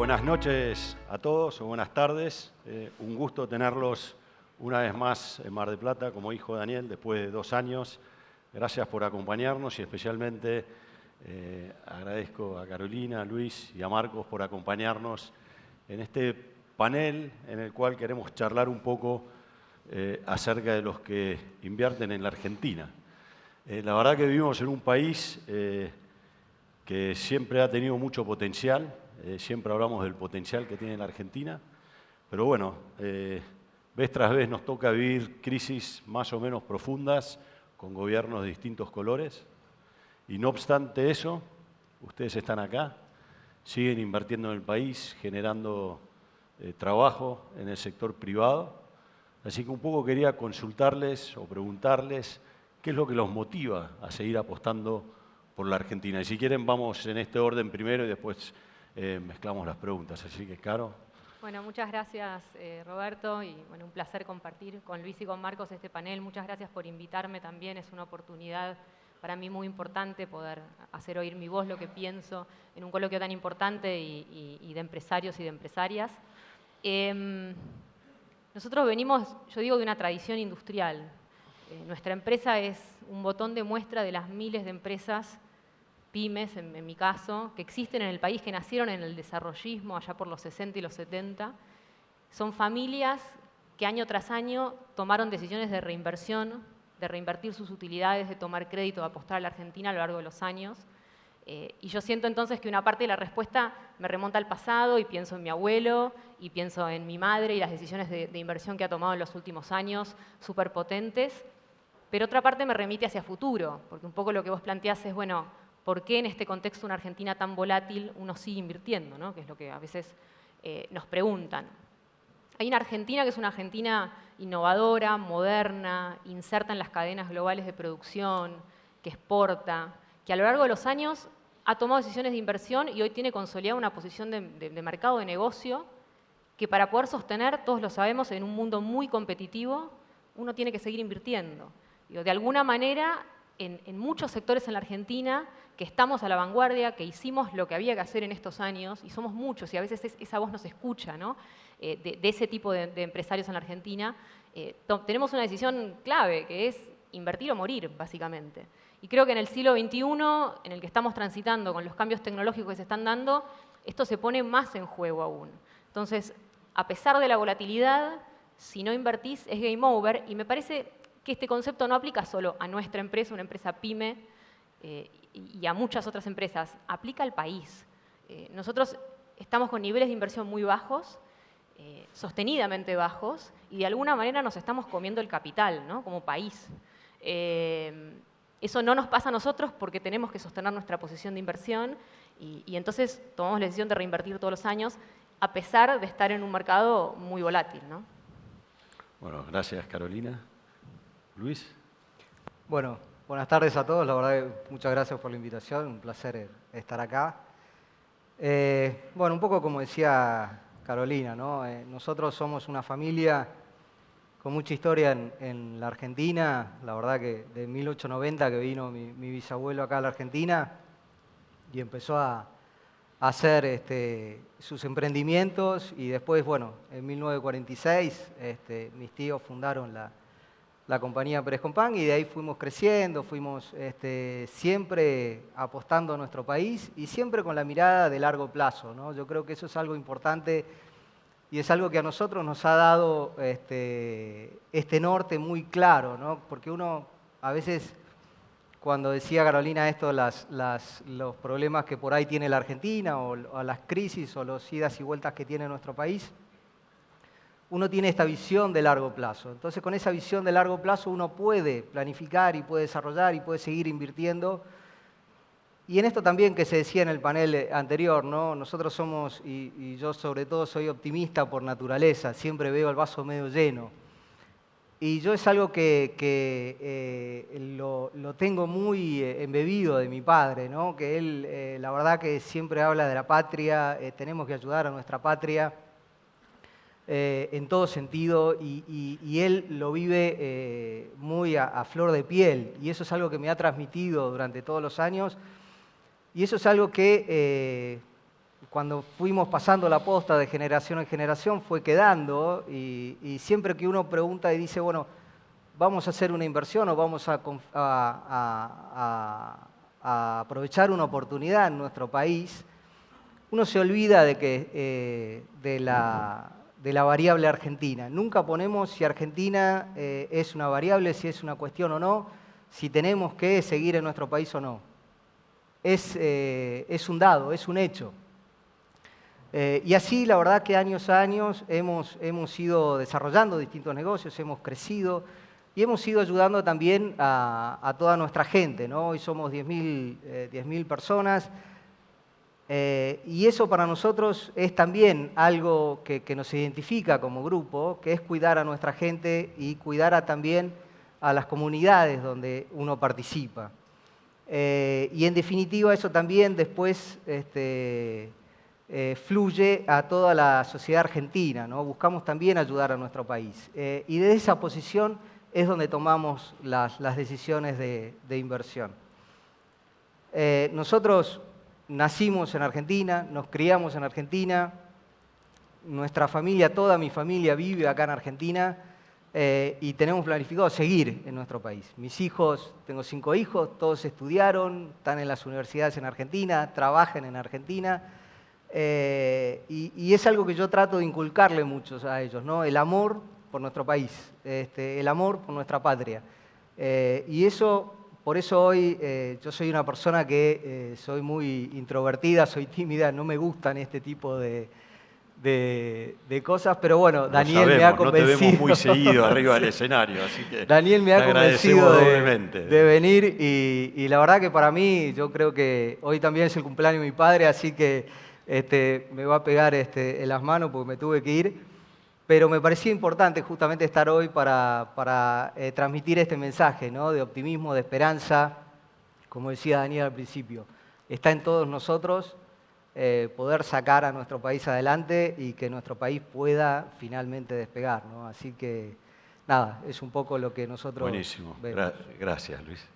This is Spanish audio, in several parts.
Buenas noches a todos o buenas tardes. Un gusto tenerlos una vez más en Mar del Plata como hijo de Daniel después de 2 años. Gracias por acompañarnos y especialmente agradezco a Carolina, a Luis y a Marcos por acompañarnos en este panel en el cual queremos charlar un poco acerca de los que invierten en la Argentina. La verdad que vivimos en un país que siempre ha tenido mucho potencial. Siempre hablamos del potencial que tiene la Argentina, pero bueno, vez tras vez nos toca vivir crisis más o menos profundas con gobiernos de distintos colores y no obstante eso, ustedes están acá, siguen invirtiendo en el país, generando trabajo en el sector privado, así que un poco quería consultarles o preguntarles qué es lo que los motiva a seguir apostando por la Argentina. Y si quieren vamos en este orden primero y después mezclamos las preguntas, así que Caro. Bueno, muchas gracias Roberto y bueno, un placer compartir con Luis y con Marcos este panel. Muchas gracias por invitarme también, es una oportunidad para mí muy importante poder hacer oír mi voz, lo que pienso en un coloquio tan importante y de empresarios y de empresarias. Nosotros venimos, yo digo, de una tradición industrial. Nuestra empresa es un botón de muestra de las miles de empresas pymes, en mi caso, que existen en el país, que nacieron en el desarrollismo allá por los 60 y los 70. Son familias que año tras año tomaron decisiones de reinversión, de reinvertir sus utilidades, de tomar crédito, de apostar a la Argentina a lo largo de los años. Y yo siento entonces que una parte de la respuesta me remonta al pasado y pienso en mi abuelo y pienso en mi madre y las decisiones de inversión que ha tomado en los últimos años, súper potentes. Pero otra parte me remite hacia futuro, porque un poco lo que vos planteás es, bueno, ¿por qué en este contexto una Argentina tan volátil uno sigue invirtiendo, ¿no? Que es lo que a veces nos preguntan. Hay una Argentina que es una Argentina innovadora, moderna, inserta en las cadenas globales de producción, que exporta, que a lo largo de los años ha tomado decisiones de inversión y hoy tiene consolidada una posición de mercado de negocio que para poder sostener, todos lo sabemos, en un mundo muy competitivo, uno tiene que seguir invirtiendo. Digo, de alguna manera, en muchos sectores en la Argentina, que estamos a la vanguardia, que hicimos lo que había que hacer en estos años, y somos muchos, y a veces esa voz no se escucha, ¿no? De ese tipo de empresarios en la Argentina, tenemos una decisión clave, que es invertir o morir, básicamente. Y creo que en el siglo XXI, en el que estamos transitando, con los cambios tecnológicos que se están dando, esto se pone más en juego aún. Entonces, a pesar de la volatilidad, si no invertís es game over, y me parece que este concepto no aplica solo a nuestra empresa, una empresa pyme, y a muchas otras empresas, aplica al país. Nosotros estamos con niveles de inversión muy bajos, sostenidamente bajos, y de alguna manera nos estamos comiendo el capital, ¿no? Como país. Eso no nos pasa a nosotros porque tenemos que sostener nuestra posición de inversión y entonces tomamos la decisión de reinvertir todos los años a pesar de estar en un mercado muy volátil, ¿no? Bueno, gracias Carolina. Luis. Bueno, buenas tardes a todos. La verdad que muchas gracias por la invitación. Un placer estar acá. Bueno, un poco como decía Carolina, ¿no? Nosotros somos una familia con mucha historia en la Argentina. La verdad que de 1890 que vino mi bisabuelo acá a la Argentina y empezó a hacer sus emprendimientos y después, bueno, en 1946 mis tíos fundaron la compañía Pérez Compán y de ahí fuimos creciendo, fuimos siempre apostando a nuestro país y siempre con la mirada de largo plazo, ¿no? Yo creo que eso es algo importante y es algo que a nosotros nos ha dado este norte muy claro, ¿no? Porque uno a veces, cuando decía Carolina esto, los problemas que por ahí tiene la Argentina o las crisis o los idas y vueltas que tiene nuestro país, uno tiene esta visión de largo plazo. Entonces, con esa visión de largo plazo uno puede planificar y puede desarrollar y puede seguir invirtiendo. Y en esto también que se decía en el panel anterior, ¿no? Nosotros somos, y yo sobre todo soy optimista por naturaleza, siempre veo el vaso medio lleno. Y yo es algo que lo tengo muy embebido de mi padre, ¿no? Que él, la verdad que siempre habla de la patria, tenemos que ayudar a nuestra patria. En todo sentido y él lo vive muy a flor de piel y eso es algo que me ha transmitido durante todos los años y eso es algo que cuando fuimos pasando la posta de generación en generación fue quedando y siempre que uno pregunta y dice, bueno, vamos a hacer una inversión o vamos a aprovechar una oportunidad en nuestro país, uno se olvida de la variable Argentina. Nunca ponemos si Argentina es una variable, si es una cuestión o no, si tenemos que seguir en nuestro país o no. Es un dado, es un hecho. Y así, la verdad que años a años hemos ido desarrollando distintos negocios, hemos crecido y hemos ido ayudando también a toda nuestra gente, ¿no? Hoy somos 10.000 personas y eso para nosotros es también algo que nos identifica como grupo, que es cuidar a nuestra gente y cuidar también a las comunidades donde uno participa. Y en definitiva eso también después fluye a toda la sociedad argentina, ¿no? Buscamos también ayudar a nuestro país. Y desde esa posición es donde tomamos las decisiones de inversión. Nosotros nacimos en Argentina, nos criamos en Argentina, nuestra familia, toda mi familia vive acá en Argentina y tenemos planificado seguir en nuestro país. Mis hijos, tengo 5 hijos, todos estudiaron, están en las universidades en Argentina, trabajan en Argentina. Y es algo que yo trato de inculcarle mucho a ellos, ¿no? El amor por nuestro país, el amor por nuestra patria. Y eso, por eso hoy yo soy una persona que soy muy introvertida, soy tímida, no me gustan este tipo de cosas, pero bueno, Daniel me ha convencido. No te vemos muy seguido arriba del escenario, así que Daniel me ha convencido de venir y la verdad que para mí, yo creo que hoy también es el cumpleaños de mi padre, así que me va a pegar en las manos porque me tuve que ir, pero me parecía importante justamente estar hoy para transmitir este mensaje, ¿no? De optimismo, de esperanza, como decía Daniel al principio. Está en todos nosotros poder sacar a nuestro país adelante y que nuestro país pueda finalmente despegar, ¿no? Así que, nada, es un poco lo que nosotros Buenísimo. vemos. Gracias, Luis.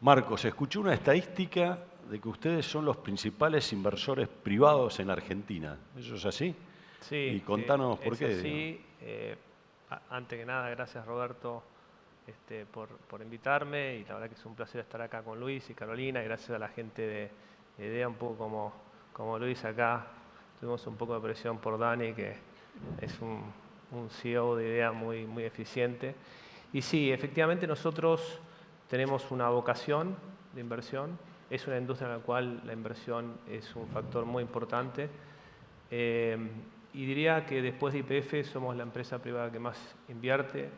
Marcos, escuché una estadística de que ustedes son los principales inversores privados en Argentina. ¿Eso es así? Sí. Y contanos por qué. Sí, antes que nada, gracias Roberto por invitarme y la verdad que es un placer estar acá con Luis y Carolina y gracias a la gente de IDEA, un poco como Luis acá. Tuvimos un poco de presión por Dani, que es un CEO de IDEA muy, muy eficiente. Y sí, efectivamente nosotros tenemos una vocación de inversión. Es una industria en la cual la inversión es un factor muy importante. Y diría que después de YPF somos la empresa privada que más invierte.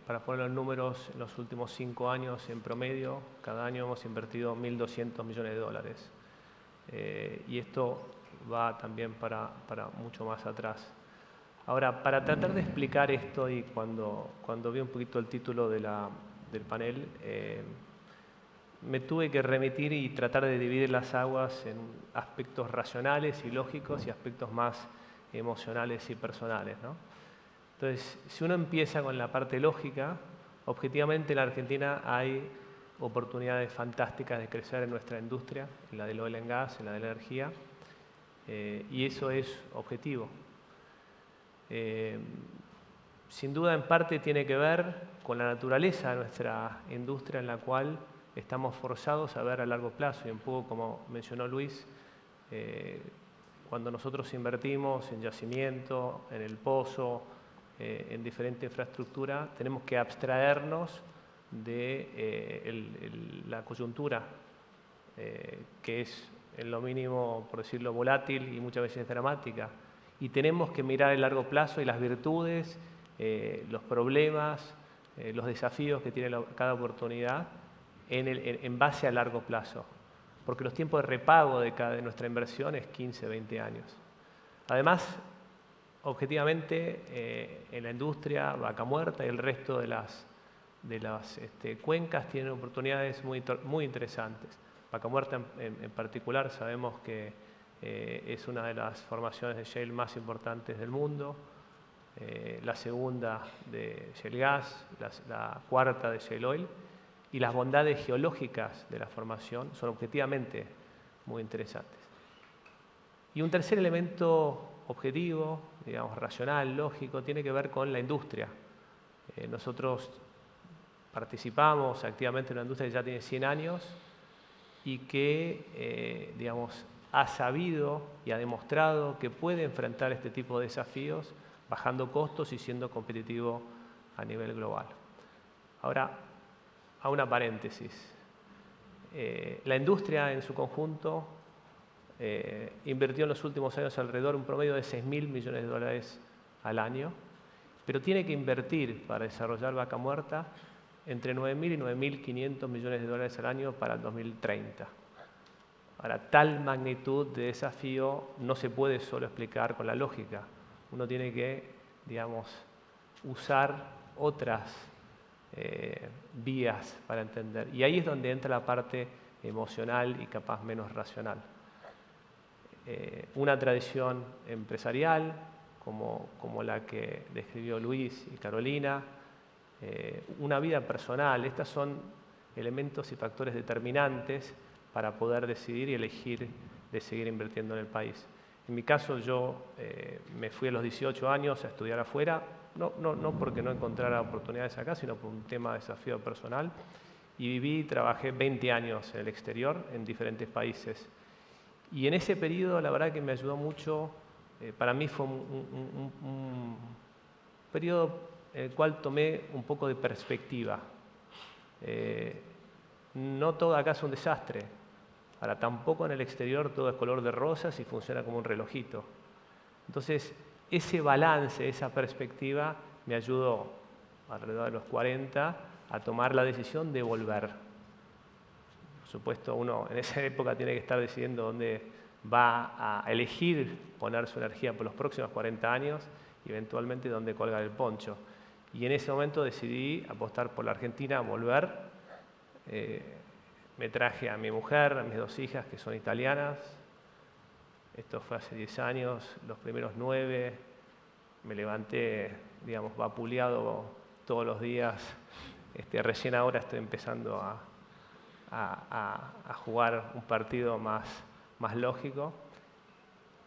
Para poner los números, en los últimos 5 años en promedio, cada año hemos invertido $1.200 millones. Y esto va también para mucho más atrás. Ahora, para tratar de explicar esto y cuando vi un poquito el título del panel, me tuve que remitir y tratar de dividir las aguas en aspectos racionales y lógicos y aspectos más emocionales y personales, ¿no? Entonces, si uno empieza con la parte lógica, objetivamente en la Argentina hay oportunidades fantásticas de crecer en nuestra industria, en la del oil and gas, en la de la energía, y eso es objetivo. Sin duda, en parte tiene que ver con la naturaleza de nuestra industria en la cual estamos forzados a ver a largo plazo y un poco como mencionó Luis, cuando nosotros invertimos en yacimiento, en el pozo, en diferente infraestructura, tenemos que abstraernos de la coyuntura, que es en lo mínimo, por decirlo, volátil y muchas veces dramática. Y tenemos que mirar el largo plazo y las virtudes, los problemas, los desafíos que tiene cada oportunidad en base a largo plazo. Porque los tiempos de repago de nuestra inversión es 15, 20 años. Además, objetivamente, en la industria, Vaca Muerta y el resto de las cuencas tienen oportunidades muy interesantes. Vaca Muerta en particular sabemos que es una de las formaciones de shale más importantes del mundo, la segunda de shale gas, la cuarta de shale oil, y las bondades geológicas de la formación son objetivamente muy interesantes. Y un tercer elemento objetivo, digamos, racional, lógico, tiene que ver con la industria. Nosotros participamos activamente en una industria que ya tiene 100 años y que, digamos, ha sabido y ha demostrado que puede enfrentar este tipo de desafíos bajando costos y siendo competitivo a nivel global. Ahora, a una paréntesis. La industria en su conjunto invirtió en los últimos años alrededor un promedio de 6.000 millones de dólares al año, pero tiene que invertir para desarrollar Vaca Muerta entre 9.000 y 9.500 millones de dólares al año para el 2030. Ahora, tal magnitud de desafío no se puede solo explicar con la lógica. Uno tiene que, digamos, usar otras vías para entender. Y ahí es donde entra la parte emocional y capaz menos racional. Una tradición empresarial como la que describió Luis y Carolina, una vida personal, estas son elementos y factores determinantes para poder decidir y elegir de seguir invirtiendo en el país. En mi caso, yo me fui a los 18 años a estudiar afuera, no porque no encontrara oportunidades acá, sino por un tema de desafío personal, y viví y trabajé 20 años en el exterior, en diferentes países. Y en ese periodo, la verdad que me ayudó mucho, para mí fue un periodo en el cual tomé un poco de perspectiva. No todo acá es un desastre. Ahora, tampoco en el exterior todo es color de rosas y funciona como un relojito. Entonces, ese balance, esa perspectiva, me ayudó alrededor de los 40 a tomar la decisión de volver. Por supuesto, uno en esa época tiene que estar decidiendo dónde va a elegir poner su energía por los próximos 40 años y eventualmente dónde colgar el poncho. Y en ese momento decidí apostar por la Argentina, volver. Me traje a mi mujer, a mis 2 hijas que son italianas. Esto fue hace 10 años, los primeros 9. Me levanté, digamos, vapuleado todos los días. Recién ahora estoy empezando a jugar un partido más lógico.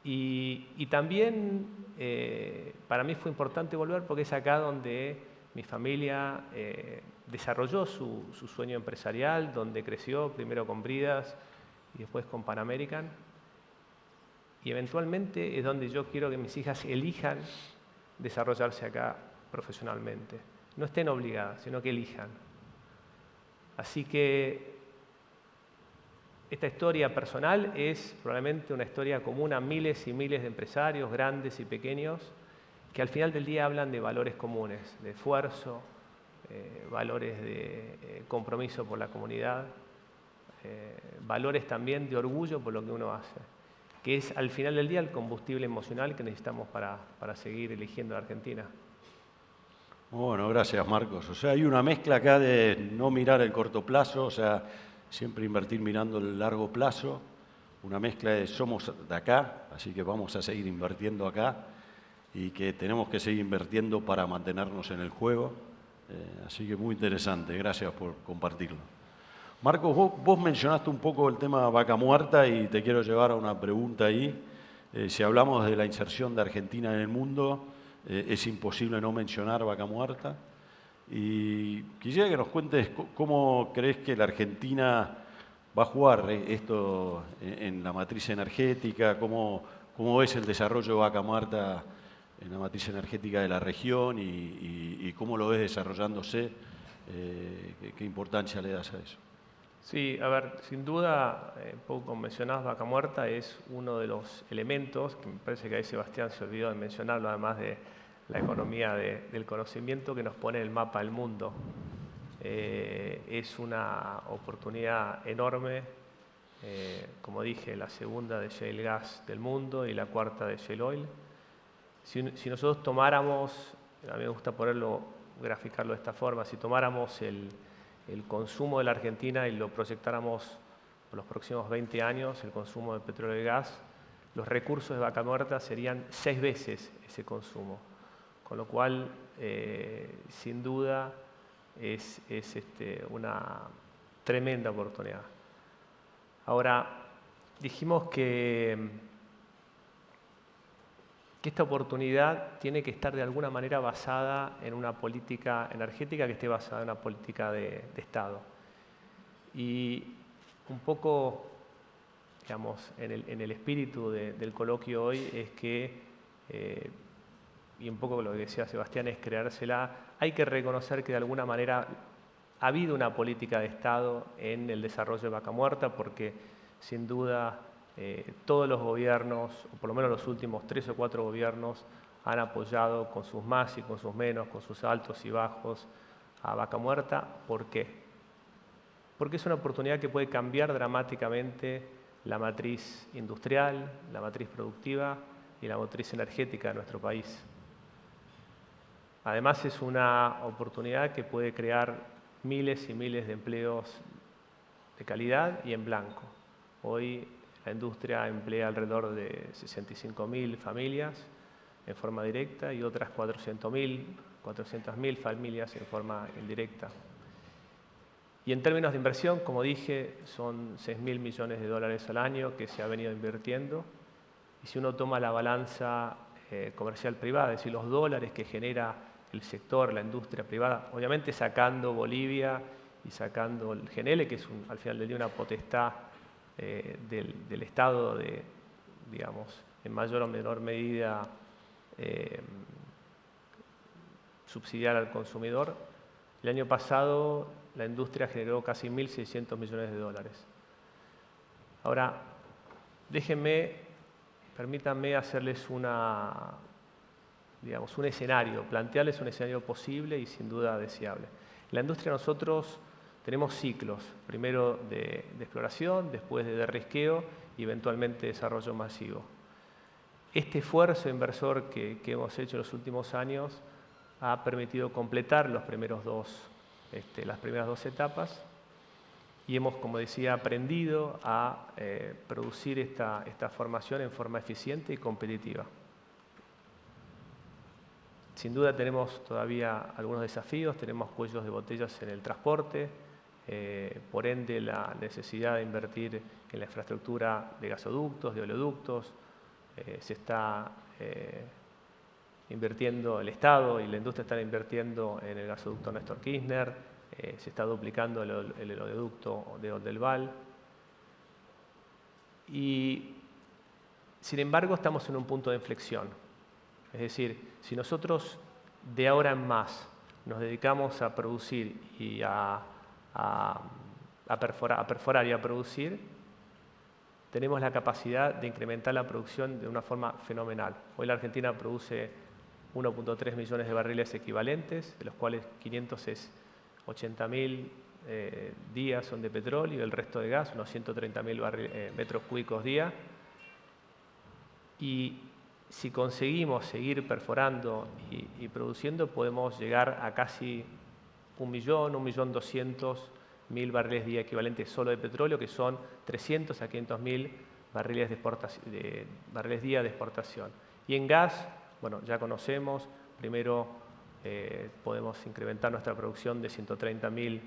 Y también para mí fue importante volver porque es acá donde mi familia desarrolló su sueño empresarial, donde creció primero con Bridas y después con Pan American. Y eventualmente es donde yo quiero que mis hijas elijan desarrollarse acá profesionalmente. No estén obligadas, sino que elijan. Así que esta historia personal es probablemente una historia común a miles y miles de empresarios, grandes y pequeños, que al final del día hablan de valores comunes, de esfuerzo, valores de compromiso por la comunidad, valores también de orgullo por lo que uno hace, que es al final del día el combustible emocional que necesitamos para seguir eligiendo a Argentina. Bueno, gracias Marcos. O sea, hay una mezcla acá de no mirar el corto plazo, o sea, siempre invertir mirando el largo plazo, una mezcla de somos de acá, así que vamos a seguir invirtiendo acá y que tenemos que seguir invirtiendo para mantenernos en el juego. Así que muy interesante, gracias por compartirlo. Marcos, vos mencionaste un poco el tema Vaca Muerta y te quiero llevar a una pregunta ahí. Si hablamos de la inserción de Argentina en el mundo, es imposible no mencionar Vaca Muerta. Y quisiera que nos cuentes cómo crees que la Argentina va a jugar esto en la matriz energética, cómo ves el desarrollo de Vaca Muerta en la matriz energética de la región y cómo lo ves desarrollándose, qué importancia le das a eso. Sí, a ver, sin duda, poco mencionás Vaca Muerta, es uno de los elementos, que me parece que ahí Sebastián se olvidó de mencionarlo, además de la economía del conocimiento que nos pone en el mapa del mundo. Es una oportunidad enorme, como dije, la segunda de shale gas del mundo y la cuarta de shale oil. Si nosotros tomáramos, a mí me gusta graficarlo de esta forma, si tomáramos el consumo de la Argentina y lo proyectáramos por los próximos 20 años, el consumo de petróleo y gas, los recursos de Vaca Muerta serían 6 veces ese consumo. Con lo cual, sin duda, es una tremenda oportunidad. Ahora, dijimos que que esta oportunidad tiene que estar de alguna manera basada en una política energética que esté basada en una política de Estado. Y un poco, digamos, en el espíritu del coloquio hoy es que, y un poco lo que decía Sebastián, es creérsela, hay que reconocer que de alguna manera ha habido una política de Estado en el desarrollo de Vaca Muerta, porque sin duda todos los gobiernos, o por lo menos los últimos 3 o 4 gobiernos, han apoyado con sus más y con sus menos, con sus altos y bajos a Vaca Muerta. ¿Por qué? Porque es una oportunidad que puede cambiar dramáticamente la matriz industrial, la matriz productiva y la matriz energética de nuestro país. Además, es una oportunidad que puede crear miles y miles de empleos de calidad y en blanco. Hoy la industria emplea alrededor de 65.000 familias en forma directa y otras 400.000 familias en forma indirecta. Y en términos de inversión, como dije, son 6.000 millones de dólares al año que se ha venido invirtiendo. Y si uno toma la balanza comercial privada, es decir, los dólares que genera el sector, la industria privada, obviamente sacando Bolivia y sacando el GNL, que es al final del día una potestad del Estado de, digamos, en mayor o menor medida subsidiar al consumidor. El año pasado la industria generó casi 1.600 millones de dólares. Ahora, permítanme hacerles un escenario, plantearles un escenario posible y sin duda deseable. En la industria nosotros tenemos ciclos, primero de exploración, después de risqueo y eventualmente desarrollo masivo. Este esfuerzo inversor que hemos hecho en los últimos años ha permitido completar las primeras dos etapas y hemos, como decía, aprendido a producir esta formación en forma eficiente y competitiva. Sin duda tenemos todavía algunos desafíos, tenemos cuellos de botellas en el transporte, por ende la necesidad de invertir en la infraestructura de gasoductos, de oleoductos, se está invirtiendo, el Estado y la industria están invirtiendo en el gasoducto Néstor Kirchner, se está duplicando el oleoducto de Oldelval. Y, sin embargo, estamos en un punto de inflexión. Es decir, si nosotros de ahora en más nos dedicamos a producir y a perforar y a producir, tenemos la capacidad de incrementar la producción de una forma fenomenal. Hoy la Argentina produce 1.3 millones de barriles equivalentes, de los cuales 580.000 días son de petróleo y el resto de gas, unos 130.000 metros cúbicos día. Y si conseguimos seguir perforando y produciendo, podemos llegar a casi 1.200.000 barriles día equivalentes solo de petróleo, que son 300 a 500.000 barriles día de exportación. Y en gas, bueno, ya conocemos, primero podemos incrementar nuestra producción de 130.000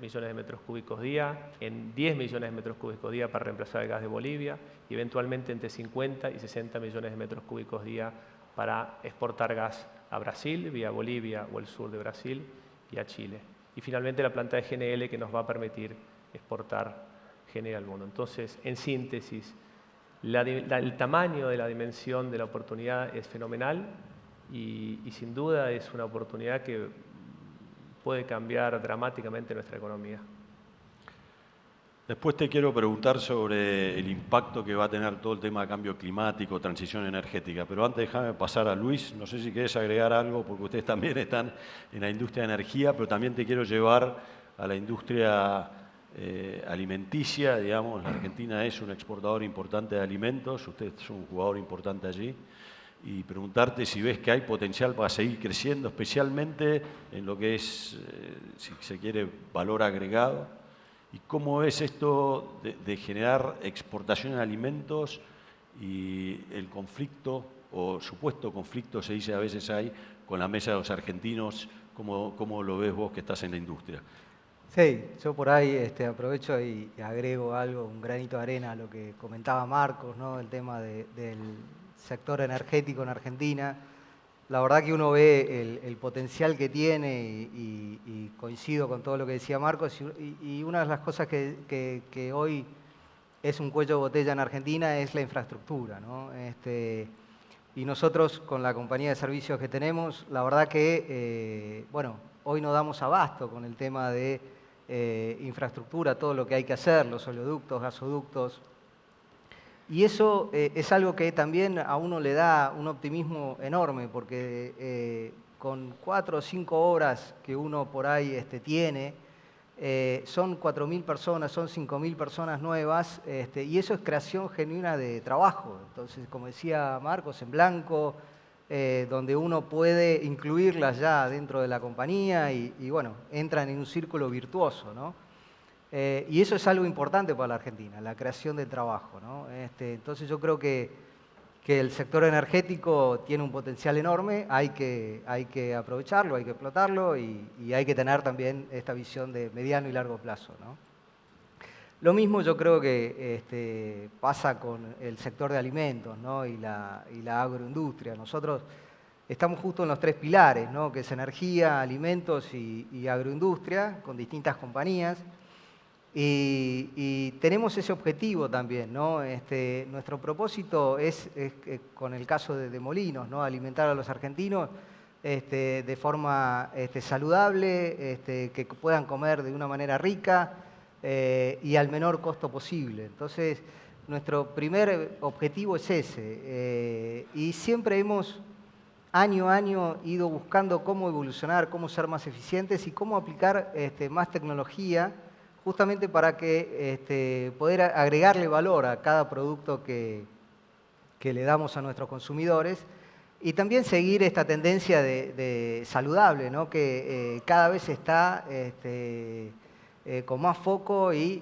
millones de metros cúbicos día en 10 millones de metros cúbicos día para reemplazar el gas de Bolivia y eventualmente entre 50 y 60 millones de metros cúbicos día para exportar gas a Brasil, vía Bolivia o el sur de Brasil y a Chile. Y finalmente la planta de GNL que nos va a permitir exportar GNL al mundo. Entonces, en síntesis, el tamaño de la dimensión de la oportunidad es fenomenal y sin duda es una oportunidad que puede cambiar dramáticamente nuestra economía. Después te quiero preguntar sobre el impacto que va a tener todo el tema de cambio climático, transición energética, pero antes déjame pasar a Luis, no sé si querés agregar algo, porque ustedes también están en la industria de energía, pero también te quiero llevar a la industria alimenticia, digamos, la Argentina es un exportador importante de alimentos, usted es un jugador importante allí, y preguntarte si ves que hay potencial para seguir creciendo, especialmente en lo que es, si se quiere, valor agregado. ¿Y cómo es esto de generar exportación de alimentos y el conflicto, o supuesto conflicto, se dice a veces hay, con la mesa de los argentinos? ¿Cómo lo ves vos que estás en la industria? Sí, yo por ahí aprovecho y agrego algo, un granito de arena a lo que comentaba Marcos, ¿no? El tema del sector energético en Argentina. La verdad que uno ve el potencial que tiene y coincido con todo lo que decía Marcos. Y una de las cosas que hoy es un cuello de botella en Argentina es la infraestructura, ¿no? Y nosotros, con la compañía de servicios que tenemos, la verdad que, bueno, hoy no damos abasto con el tema de infraestructura, todo lo que hay que hacer, los oleoductos, gasoductos. Y eso es algo que también a uno le da un optimismo enorme, porque con 4 o 5 horas que uno por ahí tiene, son 4.000 personas, son 5.000 personas nuevas, y eso es creación genuina de trabajo. Entonces, como decía Marcos, en blanco, donde uno puede incluirlas ya dentro de la compañía y bueno, entran en un círculo virtuoso, ¿no? Y eso es algo importante para la Argentina, la creación de trabajo, ¿no? Entonces yo creo que el sector energético tiene un potencial enorme, hay que aprovecharlo, hay que explotarlo y hay que tener también esta visión de mediano y largo plazo, ¿no? Lo mismo yo creo que pasa con el sector de alimentos, ¿no? y la agroindustria. Nosotros estamos justo en los 3 pilares, ¿no? Que es energía, alimentos y agroindustria, con distintas compañías. Y tenemos ese objetivo también, ¿no? Nuestro propósito es con el caso de Molinos, ¿no? Alimentar a los argentinos de forma saludable, que puedan comer de una manera rica y al menor costo posible. Entonces, nuestro primer objetivo es ese. Y siempre hemos, año a año, ido buscando cómo evolucionar, cómo ser más eficientes y cómo aplicar más tecnología, justamente para que poder agregarle valor a cada producto que le damos a nuestros consumidores y también seguir esta tendencia de saludable, ¿no? Que cada vez está con más foco y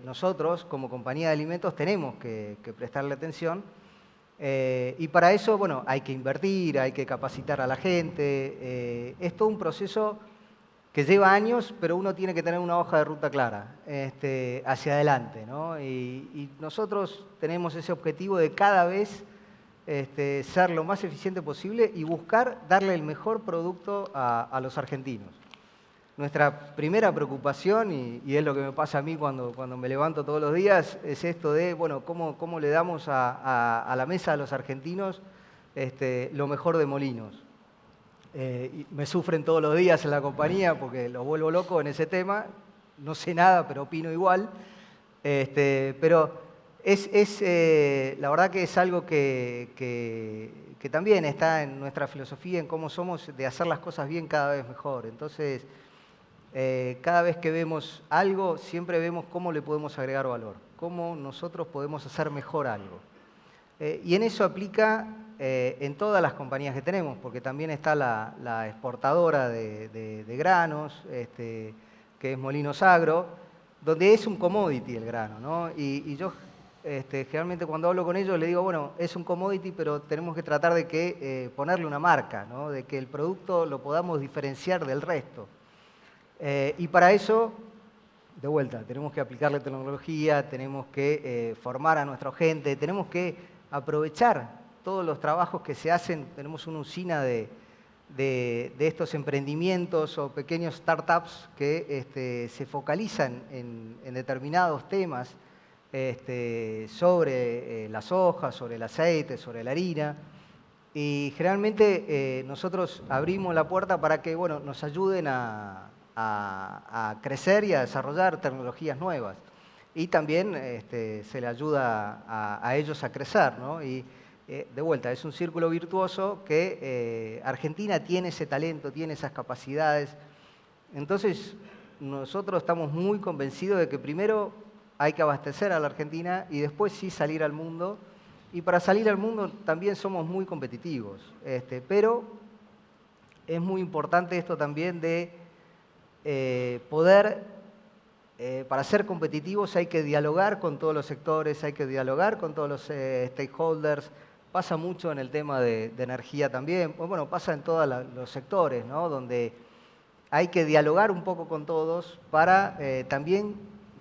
nosotros como compañía de alimentos tenemos que prestarle atención y para eso, bueno, hay que invertir, hay que capacitar a la gente, es todo un proceso que lleva años, pero uno tiene que tener una hoja de ruta clara hacia adelante, ¿no? Y nosotros tenemos ese objetivo de cada vez ser lo más eficiente posible y buscar darle el mejor producto a los argentinos. Nuestra primera preocupación, y es lo que me pasa a mí cuando me levanto todos los días, es esto de, bueno, cómo le damos a la mesa de los argentinos lo mejor de Molinos. Y me sufren todos los días en la compañía porque los vuelvo loco en ese tema. No sé nada, pero opino igual. Pero la verdad que es algo que también está en nuestra filosofía, en cómo somos, de hacer las cosas bien cada vez mejor. Entonces, cada vez que vemos algo, siempre vemos cómo le podemos agregar valor, cómo nosotros podemos hacer mejor algo. Y en eso aplica en todas las compañías que tenemos, porque también está la exportadora de granos, que es Molinos Agro, donde es un commodity el grano, ¿no? Y yo generalmente cuando hablo con ellos les digo, bueno, es un commodity, pero tenemos que tratar de que ponerle una marca, ¿no? De que el producto lo podamos diferenciar del resto. Y para eso, de vuelta, tenemos que aplicarle tecnología, tenemos que formar a nuestra gente, tenemos que aprovechar todos los trabajos que se hacen. Tenemos una usina de estos emprendimientos o pequeños startups que se focalizan en determinados temas sobre la soja, sobre el aceite, sobre la harina. Y generalmente nosotros abrimos la puerta para que, bueno, nos ayuden a crecer y a desarrollar tecnologías nuevas. Y también se le ayuda a ellos a crecer, ¿no? Y de vuelta, es un círculo virtuoso que Argentina tiene ese talento, tiene esas capacidades. Entonces, nosotros estamos muy convencidos de que primero hay que abastecer a la Argentina y después sí salir al mundo. Y para salir al mundo también somos muy competitivos. Pero es muy importante esto también de poder... para ser competitivos hay que dialogar con todos los sectores, hay que dialogar con todos los stakeholders. Pasa mucho en el tema de energía también. Bueno, pasa en todos los sectores, ¿no? Donde hay que dialogar un poco con todos para también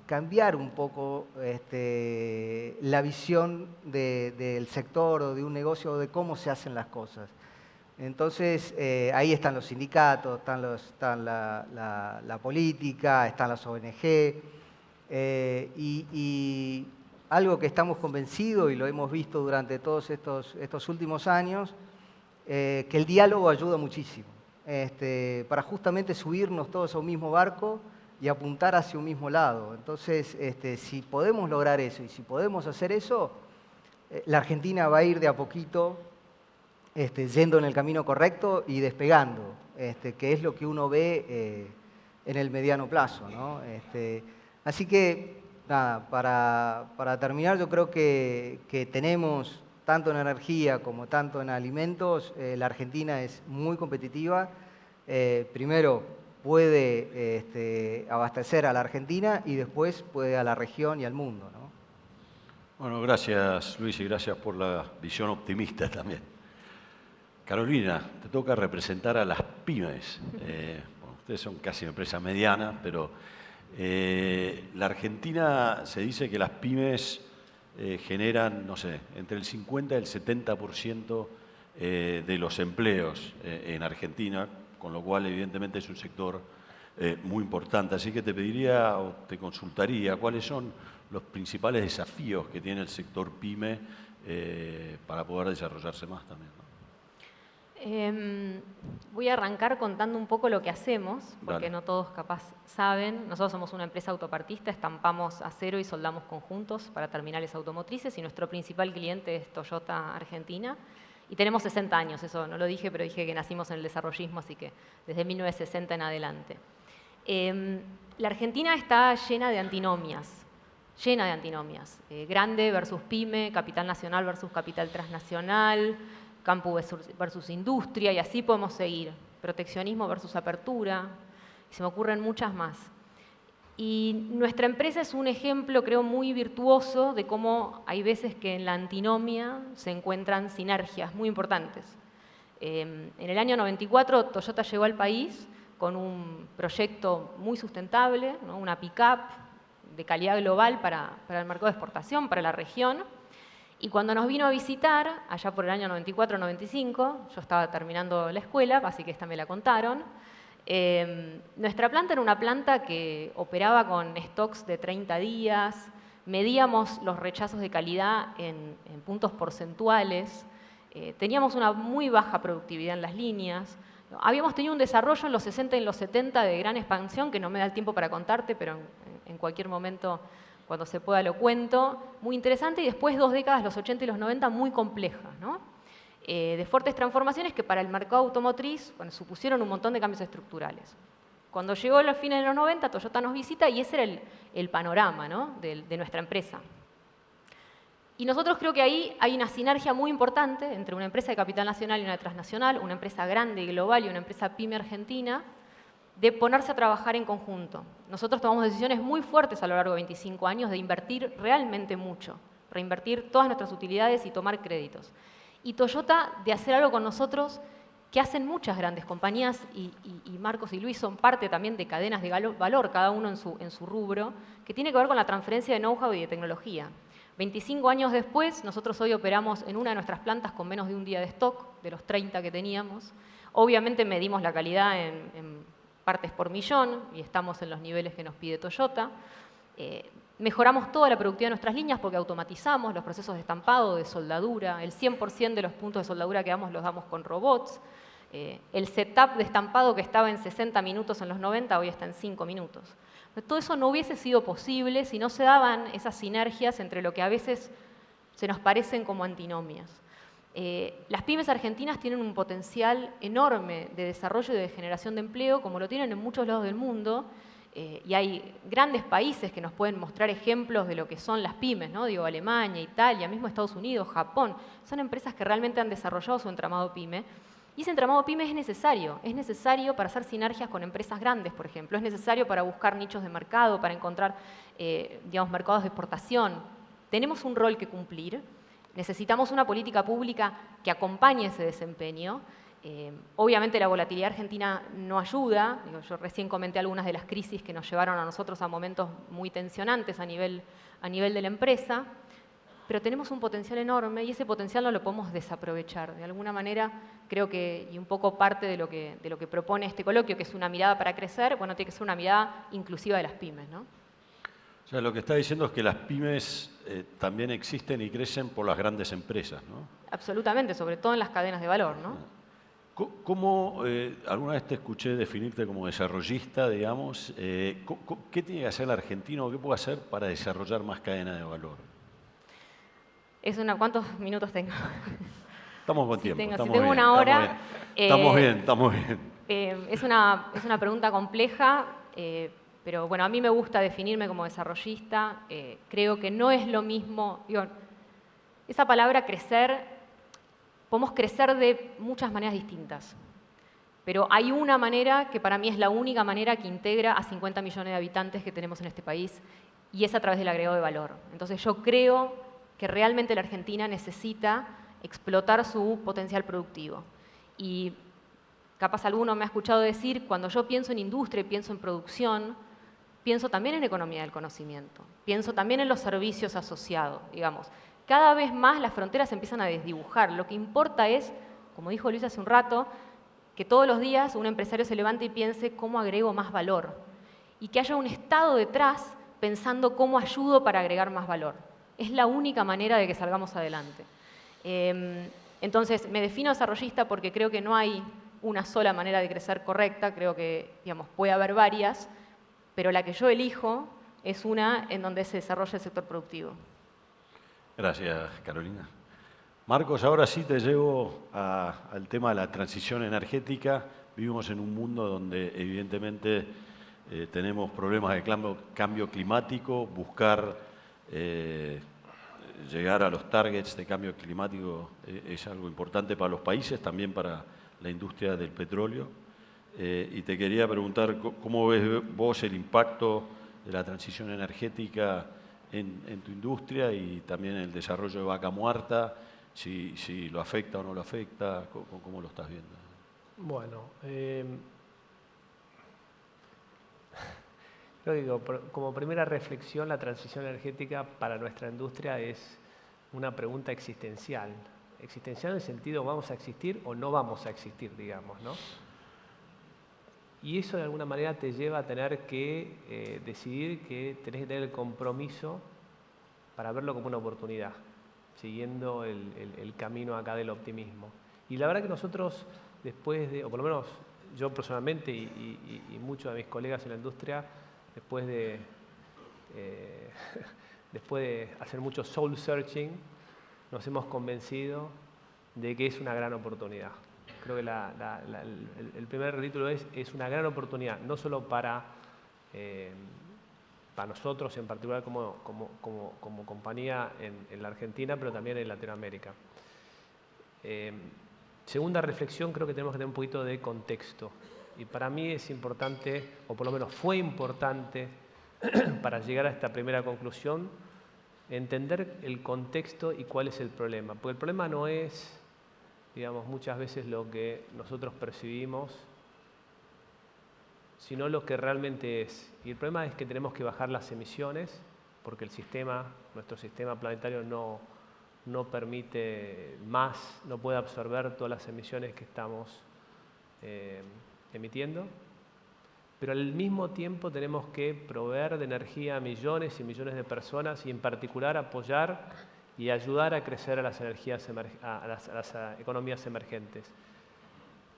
cambiar un poco la visión del sector o de un negocio o de cómo se hacen las cosas. Entonces, ahí están los sindicatos, están la política, están las ONG, y algo que estamos convencidos y lo hemos visto durante todos estos últimos años, que el diálogo ayuda muchísimo para justamente subirnos todos a un mismo barco y apuntar hacia un mismo lado. Entonces, si podemos lograr eso y si podemos hacer eso, la Argentina va a ir de a poquito yendo en el camino correcto y despegando, que es lo que uno ve en el mediano plazo, ¿no? Así que, nada, para terminar, yo creo que tenemos, tanto en energía como tanto en alimentos, la Argentina es muy competitiva. Primero, puede abastecer a la Argentina y después puede a la región y al mundo, ¿no? Bueno, gracias Luis y gracias por la visión optimista también. Carolina, te toca representar a las pymes. Bueno, ustedes son casi una empresa mediana, pero la Argentina se dice que las pymes generan, no sé, entre el 50 y el 70% de los empleos en Argentina, con lo cual evidentemente es un sector muy importante. Así que te pediría o te consultaría cuáles son los principales desafíos que tiene el sector pyme para poder desarrollarse más también, ¿no? Voy a arrancar contando un poco lo que hacemos, porque Dale. no todos capaz saben. Nosotros somos una empresa autopartista, estampamos acero y soldamos conjuntos para terminales automotrices y nuestro principal cliente es Toyota Argentina. Y tenemos 60 años, eso no lo dije, pero dije que nacimos en el desarrollismo, así que desde 1960 en adelante. La Argentina está llena de antinomias. Grande versus pyme, capital nacional versus capital transnacional, campo versus industria, y así podemos seguir. Proteccionismo versus apertura, y se me ocurren muchas más. Y nuestra empresa es un ejemplo, creo, muy virtuoso de cómo hay veces que en la antinomia se encuentran sinergias muy importantes. En el año 94 Toyota llegó al país con un proyecto muy sustentable, ¿no? Una pick-up de calidad global para el mercado de exportación, para la región. Y cuando nos vino a visitar, allá por el año 94-95, yo estaba terminando la escuela, así que esta me la contaron, nuestra planta era una planta que operaba con stocks de 30 días, medíamos los rechazos de calidad en puntos porcentuales, teníamos una muy baja productividad en las líneas, habíamos tenido un desarrollo en los 60 y en los 70 de gran expansión, que no me da el tiempo para contarte, pero en cualquier momento, cuando se pueda lo cuento, muy interesante, y después 2 décadas, los 80 y los 90, muy complejas, ¿no? De fuertes transformaciones que para el mercado automotriz, bueno, supusieron un montón de cambios estructurales. Cuando llegó los fines de los 90, Toyota nos visita y ese era el panorama, ¿no? de nuestra empresa. Y nosotros creo que ahí hay una sinergia muy importante entre una empresa de capital nacional y una transnacional, una empresa grande y global y una empresa pyme argentina, de ponerse a trabajar en conjunto. Nosotros tomamos decisiones muy fuertes a lo largo de 25 años de invertir realmente mucho, reinvertir todas nuestras utilidades y tomar créditos. Y Toyota de hacer algo con nosotros que hacen muchas grandes compañías, y Marcos y Luis son parte también de cadenas de valor, cada uno en su rubro, que tiene que ver con la transferencia de know-how y de tecnología. 25 años después, nosotros hoy operamos en una de nuestras plantas con menos de un día de stock, de los 30 que teníamos. Obviamente medimos la calidad en partes por millón y estamos en los niveles que nos pide Toyota. Mejoramos toda la productividad de nuestras líneas porque automatizamos los procesos de estampado, de soldadura. El 100% de los puntos de soldadura que damos los damos con robots. El setup de estampado que estaba en 60 minutos en los 90 hoy está en 5 minutos. Todo eso no hubiese sido posible si no se daban esas sinergias entre lo que a veces se nos parecen como antinomias. Las pymes argentinas tienen un potencial enorme de desarrollo y de generación de empleo, como lo tienen en muchos lados del mundo, y hay grandes países que nos pueden mostrar ejemplos de lo que son las pymes, ¿no? Digo, Alemania, Italia, mismo Estados Unidos, Japón. Son empresas que realmente han desarrollado su entramado pyme. Y ese entramado pyme es necesario para hacer sinergias con empresas grandes, por ejemplo. Es necesario para buscar nichos de mercado, para encontrar digamos, mercados de exportación. Tenemos un rol que cumplir. Necesitamos una política pública que acompañe ese desempeño. Obviamente la volatilidad argentina no ayuda. Digo, yo recién comenté algunas de las crisis que nos llevaron a nosotros a momentos muy tensionantes a nivel de la empresa, pero tenemos un potencial enorme y ese potencial no lo podemos desaprovechar. De alguna manera, creo que, y un poco parte de lo que propone este coloquio, que es una mirada para crecer, bueno, tiene que ser una mirada inclusiva de las pymes, ¿no? O sea, lo que está diciendo es que las pymes también existen y crecen por las grandes empresas, ¿no? Absolutamente, sobre todo en las cadenas de valor, ¿no? ¿Cómo, alguna vez te escuché definirte como desarrollista, digamos? ¿Qué tiene que hacer el argentino o qué puede hacer para desarrollar más cadena de valor? ¿Cuántos minutos tengo? Estamos con tiempo. Si tengo una hora... Estamos bien. Es una pregunta compleja, pero bueno, a mí me gusta definirme como desarrollista. Creo que no es lo mismo... Digo, esa palabra crecer, podemos crecer de muchas maneras distintas. Pero hay una manera que para mí es la única manera que integra a 50 millones de habitantes que tenemos en este país, y es a través del agregado de valor. Entonces yo creo que realmente la Argentina necesita explotar su potencial productivo. Y capaz alguno me ha escuchado decir, cuando yo pienso en industria y pienso en producción, pienso también en economía del conocimiento, pienso también en los servicios asociados, digamos. Cada vez más las fronteras se empiezan a desdibujar. Lo que importa es, como dijo Luis hace un rato, que todos los días un empresario se levante y piense cómo agrego más valor. Y que haya un Estado detrás pensando cómo ayudo para agregar más valor. Es la única manera de que salgamos adelante. Entonces, me defino desarrollista porque creo que no hay una sola manera de crecer correcta. Creo que, digamos, puede haber varias, pero la que yo elijo es una en donde se desarrolla el sector productivo. Gracias, Carolina. Marcos, ahora sí te llevo al tema de la transición energética. Vivimos en un mundo donde evidentemente tenemos problemas de cambio climático, buscar llegar a los targets de cambio climático es algo importante para los países, también para la industria del petróleo. Y te quería preguntar, ¿cómo ves vos el impacto de la transición energética en tu industria y también el desarrollo de Vaca Muerta? Si lo afecta o no lo afecta, ¿cómo lo estás viendo? Bueno, creo que como primera reflexión, la transición energética para nuestra industria es una pregunta existencial. Existencial en el sentido, ¿vamos a existir o no vamos a existir, digamos, ¿no? Y eso de alguna manera te lleva a tener que decidir que tenés que tener el compromiso para verlo como una oportunidad, siguiendo el camino acá del optimismo. Y la verdad que nosotros, después de, o por lo menos yo personalmente y muchos de mis colegas en la industria, después de hacer mucho soul searching, nos hemos convencido de que es una gran oportunidad. Creo que el primer título es una gran oportunidad, no solo para nosotros en particular como compañía en la Argentina, pero también en Latinoamérica. Segunda reflexión, creo que tenemos que tener un poquito de contexto. Y para mí es importante, o por lo menos fue importante, para llegar a esta primera conclusión, entender el contexto y cuál es el problema. Porque el problema no es, digamos, muchas veces lo que nosotros percibimos, sino lo que realmente es. Y el problema es que tenemos que bajar las emisiones, porque nuestro sistema planetario no permite más, no puede absorber todas las emisiones que estamos emitiendo. Pero al mismo tiempo tenemos que proveer de energía a millones y millones de personas y en particular apoyar y ayudar a crecer a las economías emergentes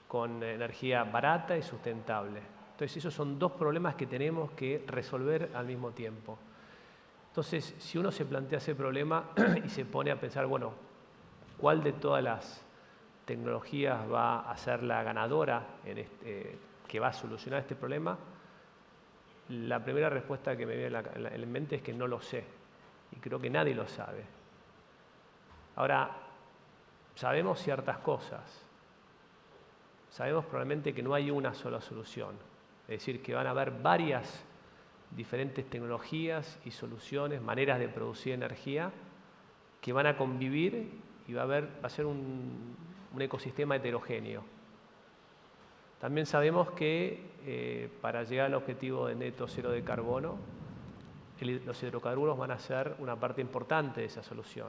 con energía barata y sustentable. Entonces esos son dos problemas que tenemos que resolver al mismo tiempo. Entonces, si uno se plantea ese problema y se pone a pensar, bueno, ¿cuál de todas las tecnologías va a ser la ganadora que va a solucionar este problema? La primera respuesta que me viene en mente es que no lo sé. Y creo que nadie lo sabe. Ahora, sabemos ciertas cosas. Sabemos probablemente que no hay una sola solución. Es decir, que van a haber varias diferentes tecnologías y soluciones, maneras de producir energía que van a convivir y va a ser un ecosistema heterogéneo. También sabemos que para llegar al objetivo de neto cero de carbono, los hidrocarburos van a ser una parte importante de esa solución,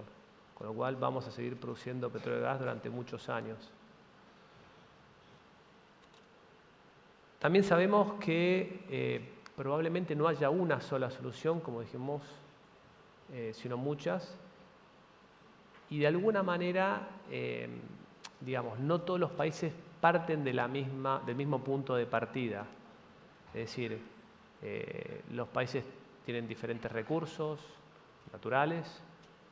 con lo cual vamos a seguir produciendo petróleo y gas durante muchos años. También sabemos que probablemente no haya una sola solución, como dijimos, sino muchas, y de alguna manera, digamos, no todos los países parten de del mismo punto de partida. Es decir, los países tienen diferentes recursos naturales,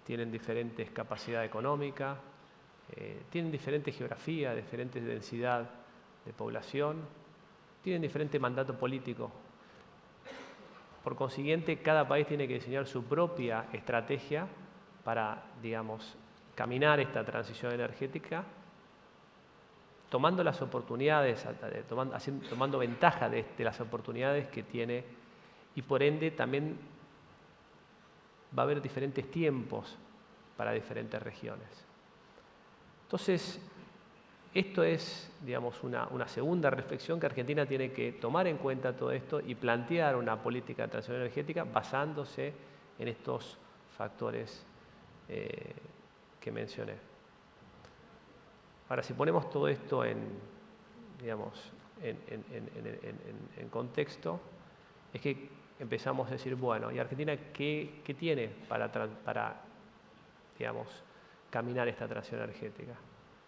tienen diferentes capacidad económica, tienen diferente geografía, diferente densidad de población, tienen diferente mandato político. Por consiguiente, cada país tiene que diseñar su propia estrategia para, digamos, caminar esta transición energética, tomando las oportunidades, tomando ventaja de las oportunidades que tiene, y por ende también va a haber diferentes tiempos para diferentes regiones. Entonces, esto es, digamos, una segunda reflexión que Argentina tiene que tomar en cuenta todo esto y plantear una política de transición energética basándose en estos factores que mencioné. Ahora, si ponemos todo esto en contexto, es que empezamos a decir, bueno, ¿y Argentina qué tiene para digamos, caminar esta transición energética?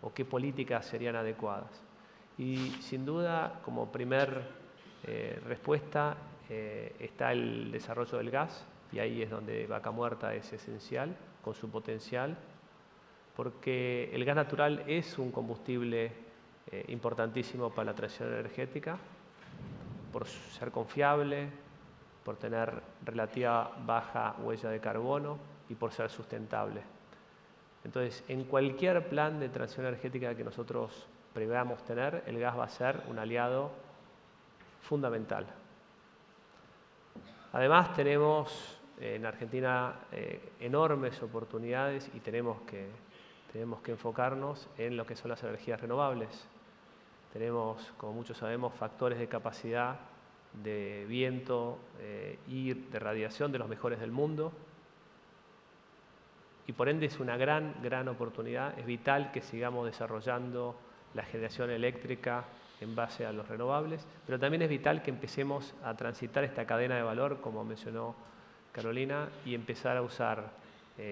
¿O qué políticas serían adecuadas? Y sin duda, como primer respuesta, está el desarrollo del gas, y ahí es donde Vaca Muerta es esencial, con su potencial, porque el gas natural es un combustible importantísimo para la transición energética, por ser confiable, por tener relativa baja huella de carbono y por ser sustentable. Entonces, en cualquier plan de transición energética que nosotros preveamos tener, el gas va a ser un aliado fundamental. Además, tenemos en Argentina enormes oportunidades y tenemos que enfocarnos en lo que son las energías renovables. Tenemos, como muchos sabemos, factores de capacidad de viento y de radiación de los mejores del mundo. Y por ende es una gran oportunidad. Es vital que sigamos desarrollando la generación eléctrica en base a los renovables, pero también es vital que empecemos a transitar esta cadena de valor, como mencionó Carolina, y empezar a usar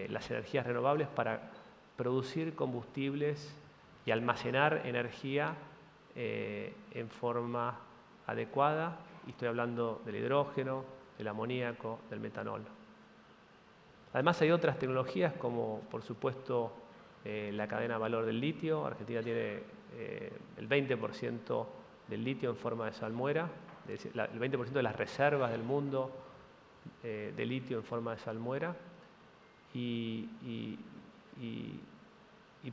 las energías renovables para producir combustibles y almacenar energía en forma adecuada. Y estoy hablando del hidrógeno, del amoníaco, del metanol. Además hay otras tecnologías como, por supuesto, la cadena de valor del litio. Argentina tiene el 20% del litio en forma de salmuera, es decir, el 20% de las reservas del mundo de litio en forma de salmuera. Y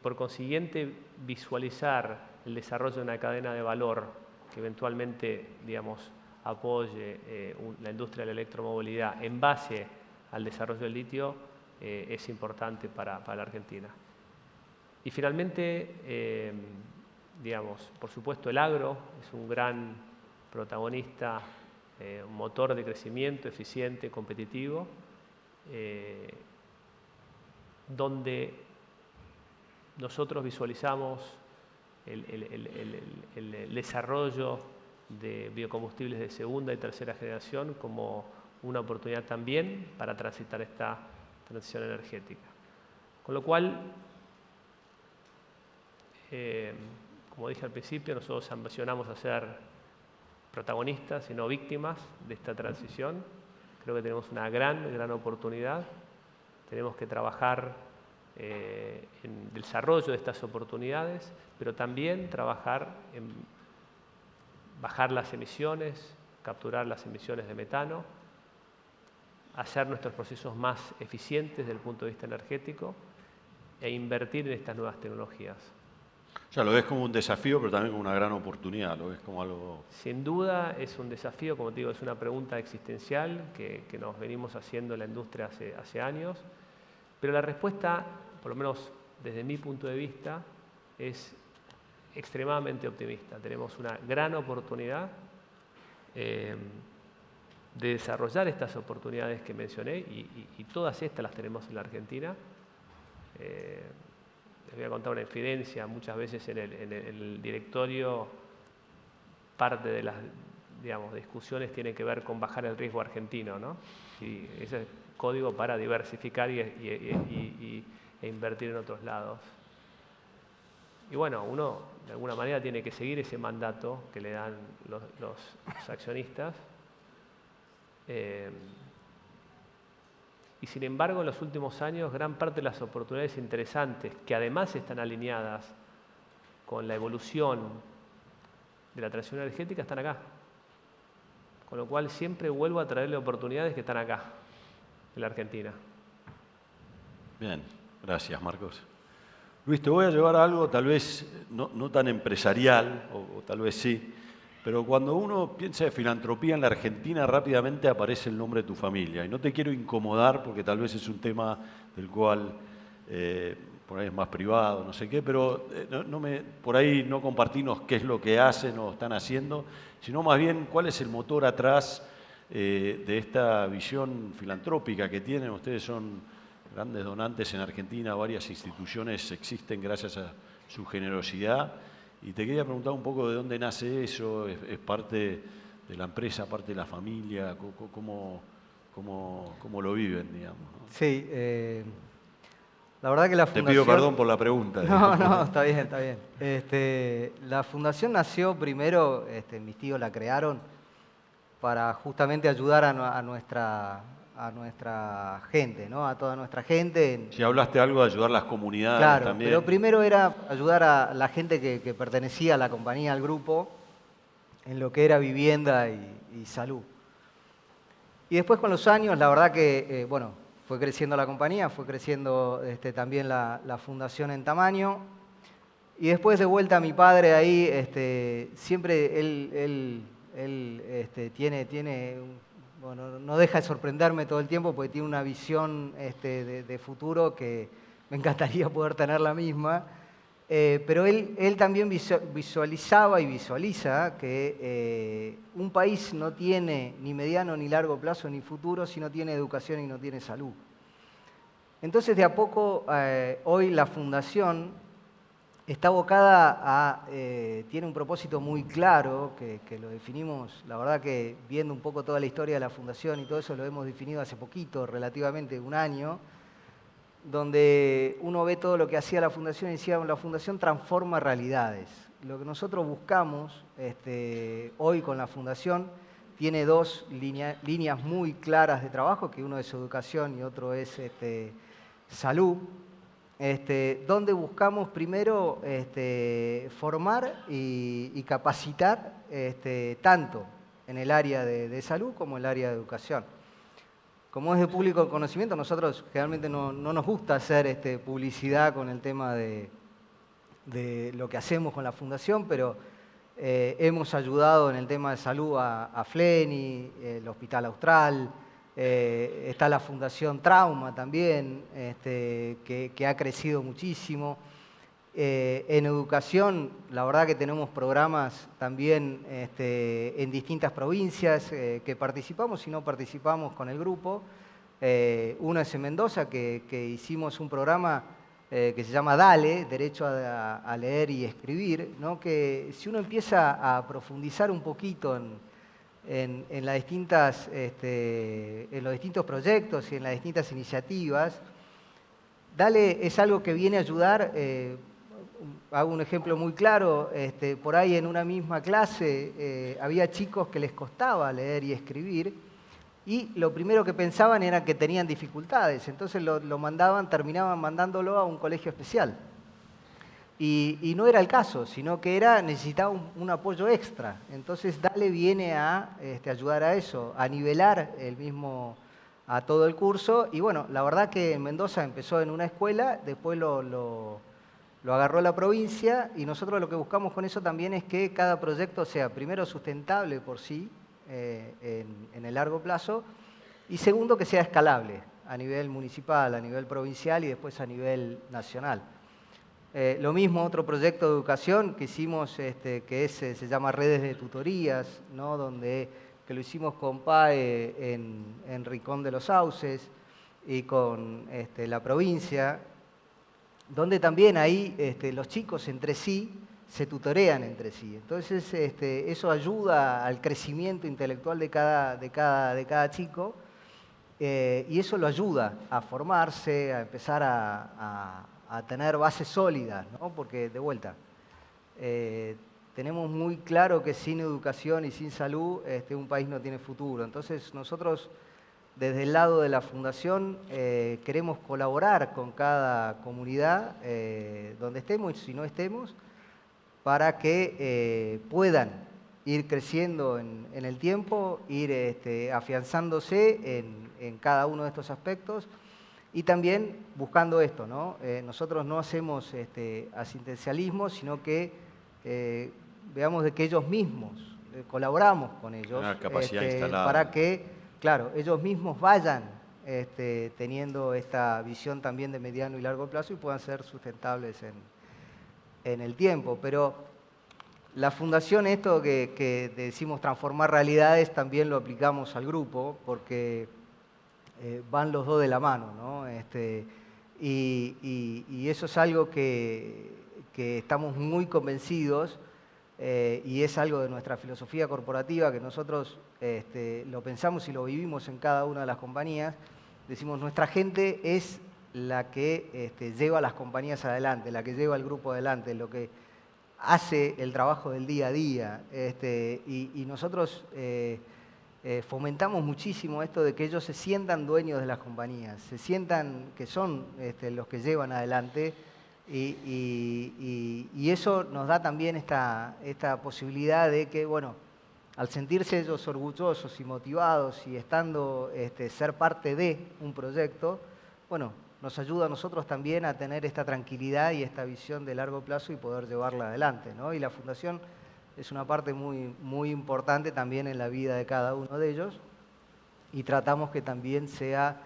por consiguiente visualizar el desarrollo de una cadena de valor que eventualmente, digamos, apoye la industria de la electromovilidad en base al desarrollo del litio es importante para la Argentina. Y finalmente, digamos, por supuesto el agro es un gran protagonista, un motor de crecimiento eficiente, competitivo, donde nosotros visualizamos el desarrollo de biocombustibles de segunda y tercera generación como una oportunidad también para transitar esta transición energética. Con lo cual, como dije al principio, nosotros ambicionamos a ser protagonistas y no víctimas de esta transición. Creo que tenemos una gran oportunidad. Tenemos que trabajar en el desarrollo de estas oportunidades, pero también trabajar en bajar las emisiones, capturar las emisiones de metano, hacer nuestros procesos más eficientes desde el punto de vista energético e invertir en estas nuevas tecnologías. O sea, lo ves como un desafío, pero también como una gran oportunidad, lo ves como algo... Sin duda es un desafío, como te digo, es una pregunta existencial que nos venimos haciendo en la industria hace años, pero la respuesta, por lo menos desde mi punto de vista, es extremadamente optimista. Tenemos una gran oportunidad de desarrollar estas oportunidades que mencioné y todas estas las tenemos en la Argentina. Les voy a contar una infidencia. Muchas veces en el directorio parte de las discusiones tienen que ver con bajar el riesgo argentino, ¿no? Y ese es código para diversificar e invertir en otros lados. Y bueno, uno de alguna manera tiene que seguir ese mandato que le dan los accionistas. Y sin embargo, en los últimos años, gran parte de las oportunidades interesantes, que además están alineadas con la evolución de la transición energética, están acá. Con lo cual siempre vuelvo a traerle oportunidades que están acá, en la Argentina. Bien, gracias Marcos. Luis, te voy a llevar a algo tal vez no tan empresarial, o tal vez sí, pero cuando uno piensa de filantropía en la Argentina, rápidamente aparece el nombre de tu familia. Y no te quiero incomodar porque tal vez es un tema del cual por ahí es más privado, no sé qué, pero por ahí no compartirnos qué es lo que hacen o están haciendo, sino más bien cuál es el motor atrás de esta visión filantrópica que tienen. Ustedes son grandes donantes en Argentina, varias instituciones existen gracias a su generosidad. Y te quería preguntar un poco de dónde nace eso, es parte de la empresa, parte de la familia, cómo lo viven, digamos, ¿no? Sí, la verdad que la fundación... Te pido perdón por la pregunta. No, está bien, está bien. La fundación nació primero, mis tíos la crearon para justamente ayudar a nuestra gente, ¿no? A toda nuestra gente. Si hablaste algo de ayudar a las comunidades, claro, también. Pero primero era ayudar a la gente que pertenecía a la compañía, al grupo, en lo que era vivienda y salud. Y después con los años, la verdad que, fue creciendo la compañía, fue creciendo también la fundación en tamaño. Y después de vuelta a mi padre ahí, siempre él tiene no deja de sorprenderme todo el tiempo porque tiene una visión de futuro que me encantaría poder tener la misma. Pero él también visualizaba y visualiza que un país no tiene ni mediano ni largo plazo ni futuro si no tiene educación y no tiene salud. Entonces, de a poco, hoy la fundación está abocada tiene un propósito muy claro, que lo definimos, la verdad que viendo un poco toda la historia de la fundación y todo eso lo hemos definido hace poquito, relativamente un año, donde uno ve todo lo que hacía la fundación y decía, la fundación transforma realidades. Lo que nosotros buscamos hoy con la fundación tiene dos líneas muy claras de trabajo, que uno es educación y otro es salud, donde buscamos primero formar y capacitar tanto en el área de salud como en el área de educación. Como es de público conocimiento, nosotros generalmente no nos gusta hacer publicidad con el tema de lo que hacemos con la fundación, pero hemos ayudado en el tema de salud a FLENI, el Hospital Austral, está la Fundación Trauma también, que ha crecido muchísimo. En educación, la verdad que tenemos programas también en distintas provincias que participamos y no participamos con el grupo. Uno es en Mendoza, que hicimos un programa que se llama DALE, Derecho a Leer y Escribir, ¿no? Que si uno empieza a profundizar un poquito en los distintos proyectos y en las distintas iniciativas, DALE es algo que viene a ayudar. Hago un ejemplo muy claro, por ahí en una misma clase había chicos que les costaba leer y escribir y lo primero que pensaban era que tenían dificultades, entonces terminaban mandándolo a un colegio especial. Y no era el caso, sino que necesitaba un apoyo extra. Entonces DALE viene a ayudar a eso, a nivelar a todo el curso. Y bueno, la verdad que en Mendoza empezó en una escuela, después lo agarró la provincia y nosotros lo que buscamos con eso también es que cada proyecto sea primero sustentable por sí en el largo plazo y segundo que sea escalable a nivel municipal, a nivel provincial y después a nivel nacional. Lo mismo, otro proyecto de educación que hicimos, que se llama Redes de Tutorías, ¿no? Que lo hicimos con PAE en Rincón de los Sauces y con la provincia, donde también ahí los chicos entre sí se tutorean entre sí. Entonces, eso ayuda al crecimiento intelectual de cada chico, y eso lo ayuda a formarse, a empezar a tener bases sólidas, ¿no? Porque, de vuelta, tenemos muy claro que sin educación y sin salud un país no tiene futuro. Entonces, nosotros, desde el lado de la Fundación, queremos colaborar con cada comunidad, donde estemos y si no estemos, para que puedan ir creciendo en el tiempo, ir afianzándose en cada uno de estos aspectos y también buscando esto, ¿no? Nosotros no hacemos asistencialismo, sino que veamos de que ellos mismos colaboramos con ellos una capacidad instalada, para que, claro, ellos mismos vayan teniendo esta visión también de mediano y largo plazo y puedan ser sustentables en el tiempo. Pero la Fundación, esto que decimos transformar realidades, también lo aplicamos al grupo, porque van los dos de la mano, ¿no? Y eso es algo que estamos muy convencidos, y es algo de nuestra filosofía corporativa, que nosotros lo pensamos y lo vivimos en cada una de las compañías. Decimos, nuestra gente es la que lleva a las compañías adelante, la que lleva al grupo adelante, lo que hace el trabajo del día a día. Y nosotros fomentamos muchísimo esto de que ellos se sientan dueños de las compañías, se sientan que son los que llevan adelante, y eso nos da también esta posibilidad de que, bueno, al sentirse ellos orgullosos y motivados y estando ser parte de un proyecto, bueno, nos ayuda a nosotros también a tener esta tranquilidad y esta visión de largo plazo y poder llevarla adelante, ¿no? Y la Fundación es una parte muy, muy importante también en la vida de cada uno de ellos, y tratamos que también sea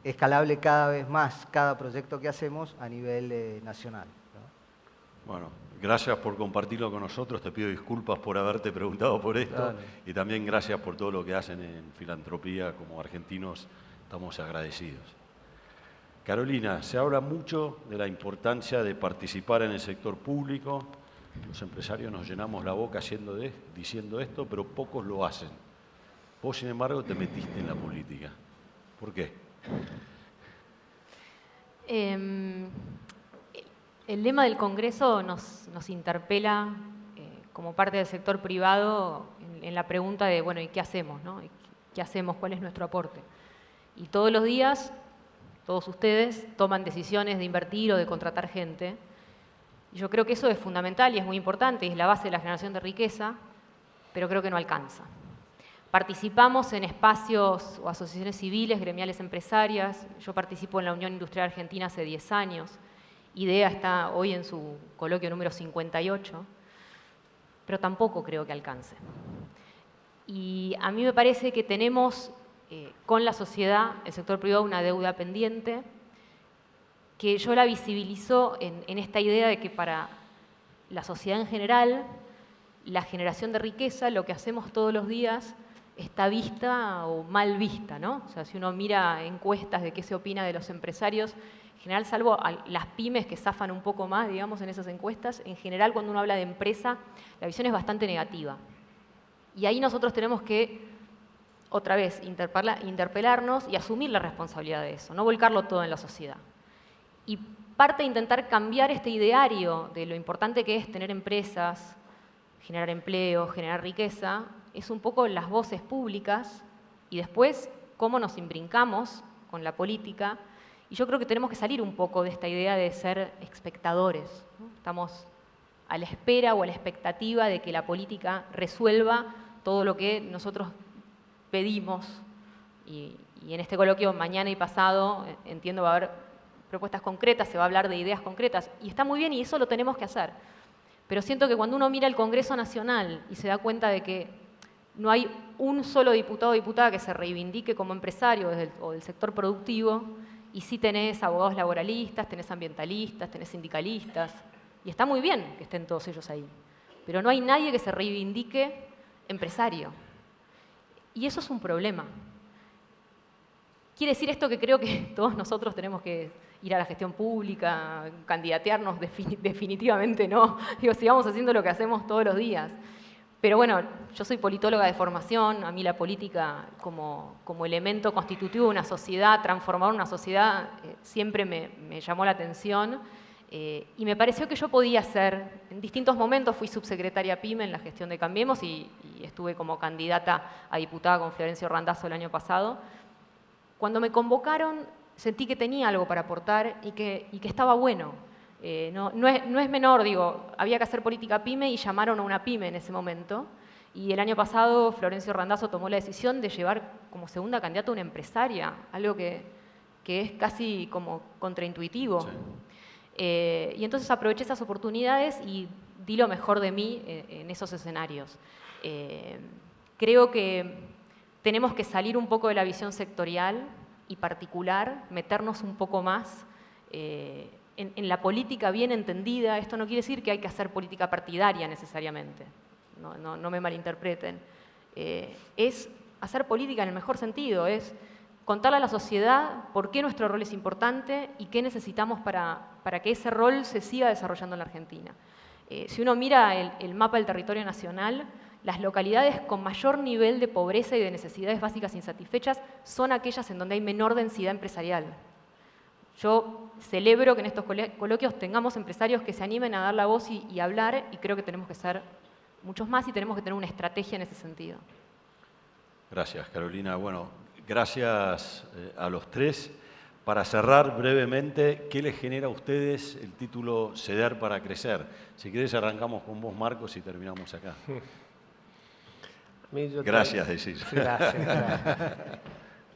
escalable cada vez más cada proyecto que hacemos a nivel nacional, ¿no? Bueno, gracias por compartirlo con nosotros. Te pido disculpas por haberte preguntado por esto. Dale. Y también gracias por todo lo que hacen en filantropía. Como argentinos estamos agradecidos. Carolina, se habla mucho de la importancia de participar en el sector público. Los empresarios nos llenamos la boca diciendo esto, pero pocos lo hacen. Vos, sin embargo, te metiste en la política. ¿Por qué? El lema del Congreso nos interpela como parte del sector privado en la pregunta de, bueno, ¿y qué hacemos, no? ¿Qué hacemos? ¿Cuál es nuestro aporte? Y todos los días, todos ustedes toman decisiones de invertir o de contratar gente. Y yo creo que eso es fundamental y es muy importante, y es la base de la generación de riqueza, pero creo que no alcanza. Participamos en espacios o asociaciones civiles, gremiales empresarias. Yo participo en la Unión Industrial Argentina hace 10 años. IDEA está hoy en su coloquio número 58, pero tampoco creo que alcance. Y a mí me parece que tenemos con la sociedad, el sector privado, una deuda pendiente, que yo la visibilizo en esta idea de que para la sociedad en general, la generación de riqueza, lo que hacemos todos los días, está vista o mal vista, ¿no? O sea, si uno mira encuestas de qué se opina de los empresarios, en general, salvo las pymes que zafan un poco más, digamos, en esas encuestas, en general, cuando uno habla de empresa, la visión es bastante negativa. Y ahí nosotros tenemos que, otra vez, interpelarnos y asumir la responsabilidad de eso, no volcarlo todo en la sociedad. Y parte de intentar cambiar este ideario de lo importante que es tener empresas, generar empleo, generar riqueza, es un poco las voces públicas y después cómo nos imbrincamos con la política. Y yo creo que tenemos que salir un poco de esta idea de ser espectadores, ¿no? Estamos a la espera o a la expectativa de que la política resuelva todo lo que nosotros pedimos. Y en este coloquio, mañana y pasado, entiendo va a haber propuestas concretas, se va a hablar de ideas concretas. Y está muy bien y eso lo tenemos que hacer. Pero siento que cuando uno mira el Congreso Nacional y se da cuenta de que no hay un solo diputado o diputada que se reivindique como empresario o del sector productivo, y sí tenés abogados laboralistas, tenés ambientalistas, tenés sindicalistas, y está muy bien que estén todos ellos ahí, pero no hay nadie que se reivindique empresario. Y eso es un problema. Quiere decir esto que creo que todos nosotros tenemos que ir a la gestión pública, candidatearnos, definitivamente no. Digo, sigamos haciendo lo que hacemos todos los días. Pero bueno, yo soy politóloga de formación, a mí la política como elemento constitutivo de una sociedad, transformar una sociedad, siempre me llamó la atención. Y me pareció que yo podía ser, en distintos momentos fui subsecretaria PYME en la gestión de Cambiemos y estuve como candidata a diputada con Florencio Randazzo el año pasado. Cuando me convocaron sentí que tenía algo para aportar y que estaba bueno. No es menor, digo, había que hacer política PYME y llamaron a una PYME en ese momento. Y el año pasado Florencio Randazzo tomó la decisión de llevar como segunda candidata a una empresaria, algo que es casi como contraintuitivo. Sí. Y entonces aproveché esas oportunidades y di lo mejor de mí en esos escenarios. Creo que tenemos que salir un poco de la visión sectorial y particular, meternos un poco más en la política bien entendida. Esto no quiere decir que hay que hacer política partidaria necesariamente, no me malinterpreten. Es hacer política en el mejor sentido, es contarle a la sociedad por qué nuestro rol es importante y qué necesitamos para que ese rol se siga desarrollando en la Argentina. Si uno mira el mapa del territorio nacional, las localidades con mayor nivel de pobreza y de necesidades básicas insatisfechas son aquellas en donde hay menor densidad empresarial. Yo celebro que en estos coloquios tengamos empresarios que se animen a dar la voz y hablar, y creo que tenemos que ser muchos más y tenemos que tener una estrategia en ese sentido. Gracias, Carolina. Bueno, gracias a los tres. Para cerrar brevemente, ¿qué les genera a ustedes el título Ceder para Crecer? Si querés arrancamos con vos, Marcos, y terminamos acá. Gracias, decís. Gracias.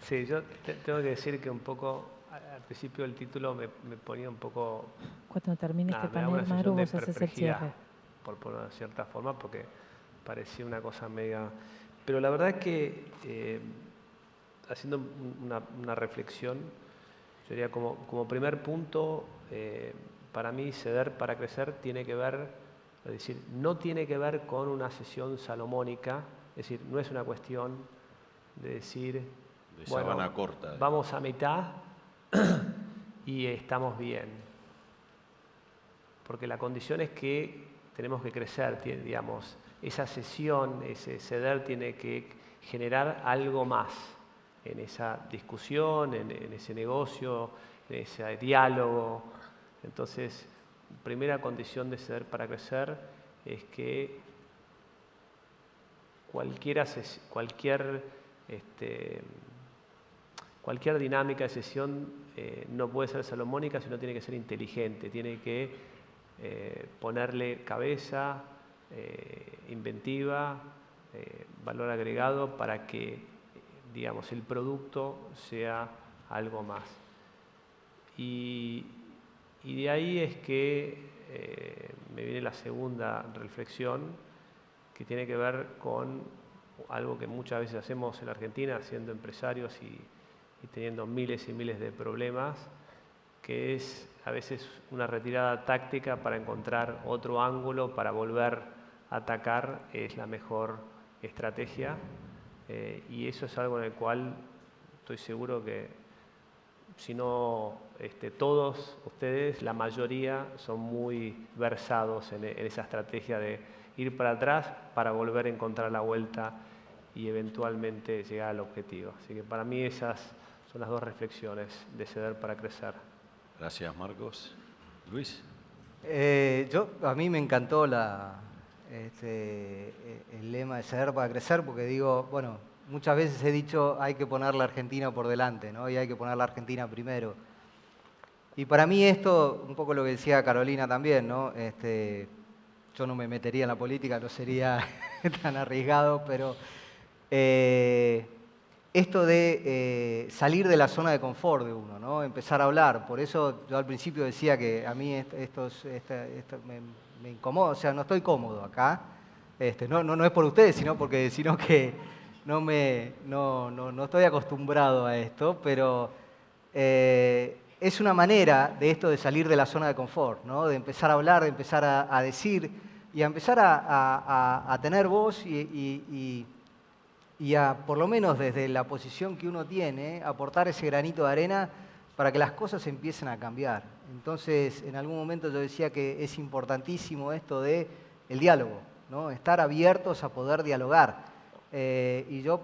Sí, yo tengo que decir que un poco, al principio del título me ponía un poco... Cuando termine este panel, Maru, vos haces el cierre. Por una cierta forma, porque parecía una cosa media... Pero la verdad es que, haciendo una reflexión, yo diría como primer punto, para mí ceder para crecer tiene que ver, es decir, no tiene que ver con una sesión salomónica, es decir, no es una cuestión de decir, de sabana corta. Vamos a mitad y estamos bien. Porque la condición es que tenemos que crecer, digamos, esa sesión, ese ceder tiene que generar algo más en esa discusión, en ese negocio, en ese diálogo. Entonces, primera condición de ceder para crecer es que cualquier dinámica de sesión no puede ser salomónica, sino tiene que ser inteligente, tiene que ponerle cabeza, inventiva, valor agregado para que, digamos, el producto sea algo más. Y de ahí es que me viene la segunda reflexión, que tiene que ver con algo que muchas veces hacemos en la Argentina, siendo empresarios y teniendo miles y miles de problemas, que es a veces una retirada táctica para encontrar otro ángulo, para volver a atacar, es la mejor estrategia. Y eso es algo en el cual estoy seguro que, si no todos ustedes, la mayoría son muy versados en esa estrategia de ir para atrás para volver a encontrar la vuelta y eventualmente llegar al objetivo. Así que para mí esas son las dos reflexiones de ceder para crecer. Gracias, Marcos. Luis. A mí me encantó el lema de ceder para crecer, porque digo, bueno, muchas veces he dicho hay que poner la Argentina por delante, ¿no? Y hay que poner la Argentina primero. Y para mí esto, un poco lo que decía Carolina también, ¿no? Yo no me metería en la política, no sería tan arriesgado, pero esto de salir de la zona de confort de uno, ¿no? Empezar a hablar. Por eso yo al principio decía que a mí esto me incomoda, o sea, no estoy cómodo acá. No es por ustedes, sino que no estoy acostumbrado a esto, pero es una manera de esto de salir de la zona de confort, ¿no? De empezar a hablar, de empezar a decir y a empezar a tener voz y a, por lo menos desde la posición que uno tiene, aportar ese granito de arena para que las cosas empiecen a cambiar. Entonces, en algún momento yo decía que es importantísimo esto del diálogo, ¿no? Estar abiertos a poder dialogar. Y yo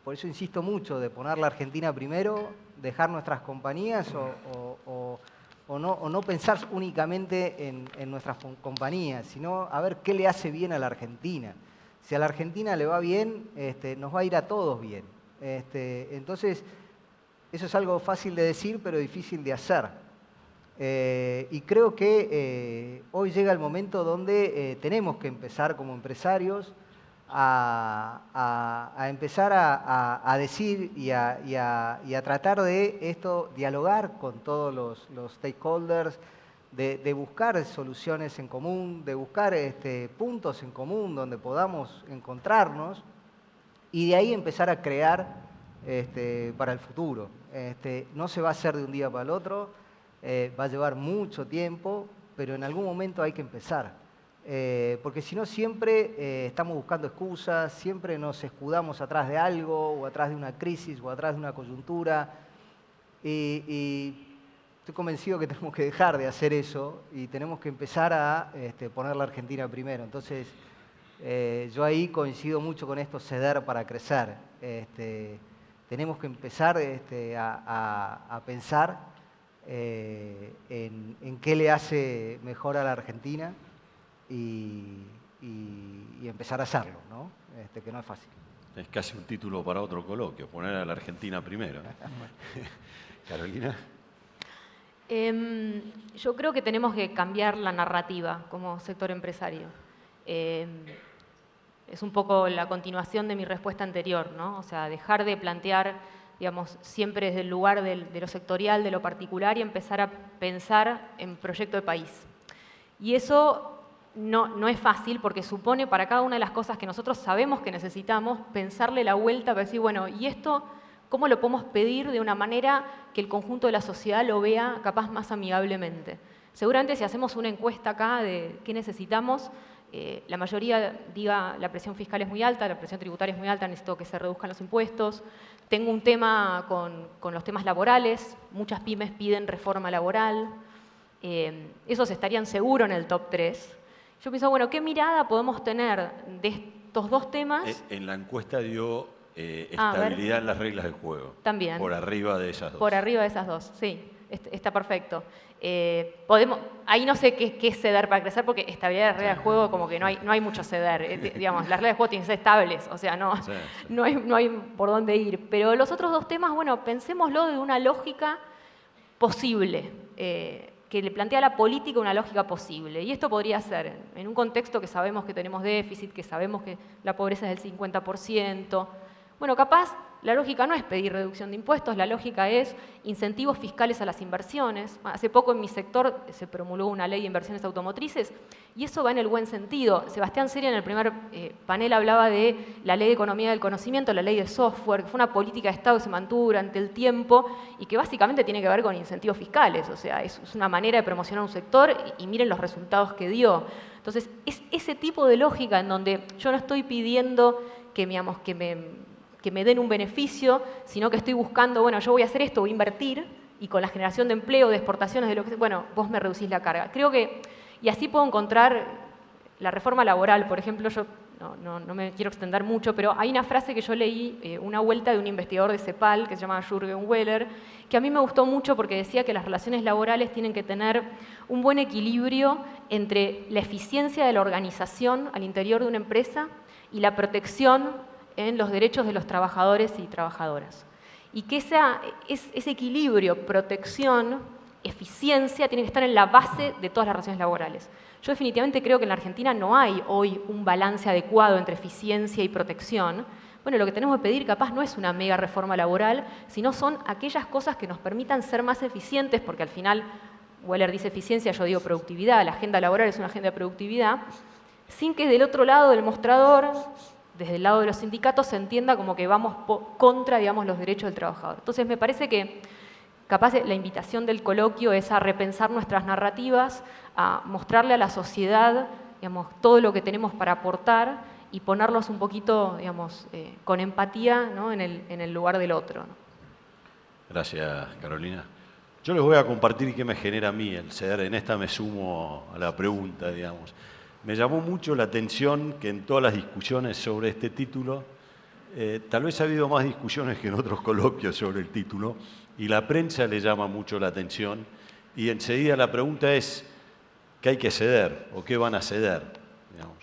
por eso insisto mucho de poner la Argentina primero, dejar nuestras compañías o no pensar únicamente en nuestras compañías, sino a ver qué le hace bien a la Argentina. Si a la Argentina le va bien, nos va a ir a todos bien. Entonces, eso es algo fácil de decir, pero difícil de hacer. Y creo que hoy llega el momento donde tenemos que empezar como empresarios a empezar a decir y a tratar de esto, dialogar con todos los stakeholders, de buscar soluciones en común, de buscar puntos en común donde podamos encontrarnos y de ahí empezar a crear para el futuro. No se va a hacer de un día para el otro, va a llevar mucho tiempo, pero en algún momento hay que empezar. Porque si no siempre estamos buscando excusas, siempre nos escudamos atrás de algo, o atrás de una crisis, o atrás de una coyuntura. Y estoy convencido que tenemos que dejar de hacer eso y tenemos que empezar a poner la Argentina primero. Entonces, yo ahí coincido mucho con esto, ceder para crecer. Tenemos que empezar a pensar en qué le hace mejor a la Argentina y empezar a hacerlo, ¿no? Que no es fácil. Es casi un título para otro coloquio, poner a la Argentina primero. Carolina. Yo creo que tenemos que cambiar la narrativa como sector empresario. Es un poco la continuación de mi respuesta anterior, ¿no? O sea, dejar de plantear, digamos, siempre desde el lugar de lo sectorial, de lo particular, y empezar a pensar en proyecto de país. Y eso no es fácil porque supone para cada una de las cosas que nosotros sabemos que necesitamos, pensarle la vuelta para decir, bueno, ¿y esto cómo lo podemos pedir de una manera que el conjunto de la sociedad lo vea capaz más amigablemente? Seguramente si hacemos una encuesta acá de qué necesitamos, la mayoría diga la presión fiscal es muy alta, la presión tributaria es muy alta, necesito que se reduzcan los impuestos. Tengo un tema con los temas laborales, muchas pymes piden reforma laboral, esos estarían seguro en el top 3. Yo pienso, bueno, ¿qué mirada podemos tener de estos dos temas? En la encuesta dio estabilidad en las reglas del juego. También. Por arriba de esas dos. Por arriba de esas dos, sí. Está perfecto. Ahí no sé qué es ceder para crecer, porque estabilidad de las reglas del juego como que no hay mucho ceder. Digamos, las reglas del juego tienen que ser estables, o sea, no hay por dónde ir. Pero los otros dos temas, bueno, pensémoslo de una lógica posible. Que le plantea a la política una lógica posible. Y esto podría ser, en un contexto que sabemos que tenemos déficit, que sabemos que la pobreza es del 50%, bueno, capaz la lógica no es pedir reducción de impuestos, la lógica es incentivos fiscales a las inversiones. Hace poco en mi sector se promulgó una ley de inversiones automotrices y eso va en el buen sentido. Sebastián Seria en el primer panel hablaba de la ley de economía del conocimiento, la ley de software, que fue una política de Estado que se mantuvo durante el tiempo y que básicamente tiene que ver con incentivos fiscales. O sea, es una manera de promocionar un sector y miren los resultados que dio. Entonces, es ese tipo de lógica en donde yo no estoy pidiendo que me den un beneficio, sino que estoy buscando, bueno, yo voy a hacer esto, voy a invertir, y con la generación de empleo, de exportaciones, de lo que sea, bueno, vos me reducís la carga. Creo que, y así puedo encontrar la reforma laboral, por ejemplo, yo no me quiero extender mucho, pero hay una frase que yo leí, una vuelta de un investigador de CEPAL, que se llama Jürgen Weller, que a mí me gustó mucho porque decía que las relaciones laborales tienen que tener un buen equilibrio entre la eficiencia de la organización al interior de una empresa y la protección en los derechos de los trabajadores y trabajadoras. Y que ese equilibrio, protección, eficiencia, tiene que estar en la base de todas las relaciones laborales. Yo definitivamente creo que en la Argentina no hay hoy un balance adecuado entre eficiencia y protección. Bueno, lo que tenemos que pedir capaz no es una mega reforma laboral, sino son aquellas cosas que nos permitan ser más eficientes, porque al final, Weller dice eficiencia, yo digo productividad, la agenda laboral es una agenda de productividad, sin que del otro lado del mostrador, desde el lado de los sindicatos, se entienda como que vamos contra, digamos, los derechos del trabajador. Entonces, me parece que capaz la invitación del coloquio es a repensar nuestras narrativas, a mostrarle a la sociedad, digamos, todo lo que tenemos para aportar y ponerlos un poquito, digamos, con empatía, ¿no?, en el lugar del otro, ¿no? Gracias, Carolina. Yo les voy a compartir qué me genera a mí el CEDER. En esta me sumo a la pregunta, digamos. Me llamó mucho la atención que en todas las discusiones sobre este título, tal vez ha habido más discusiones que en otros coloquios sobre el título, y la prensa le llama mucho la atención, y enseguida la pregunta es, ¿qué hay que ceder o qué van a ceder? Digamos.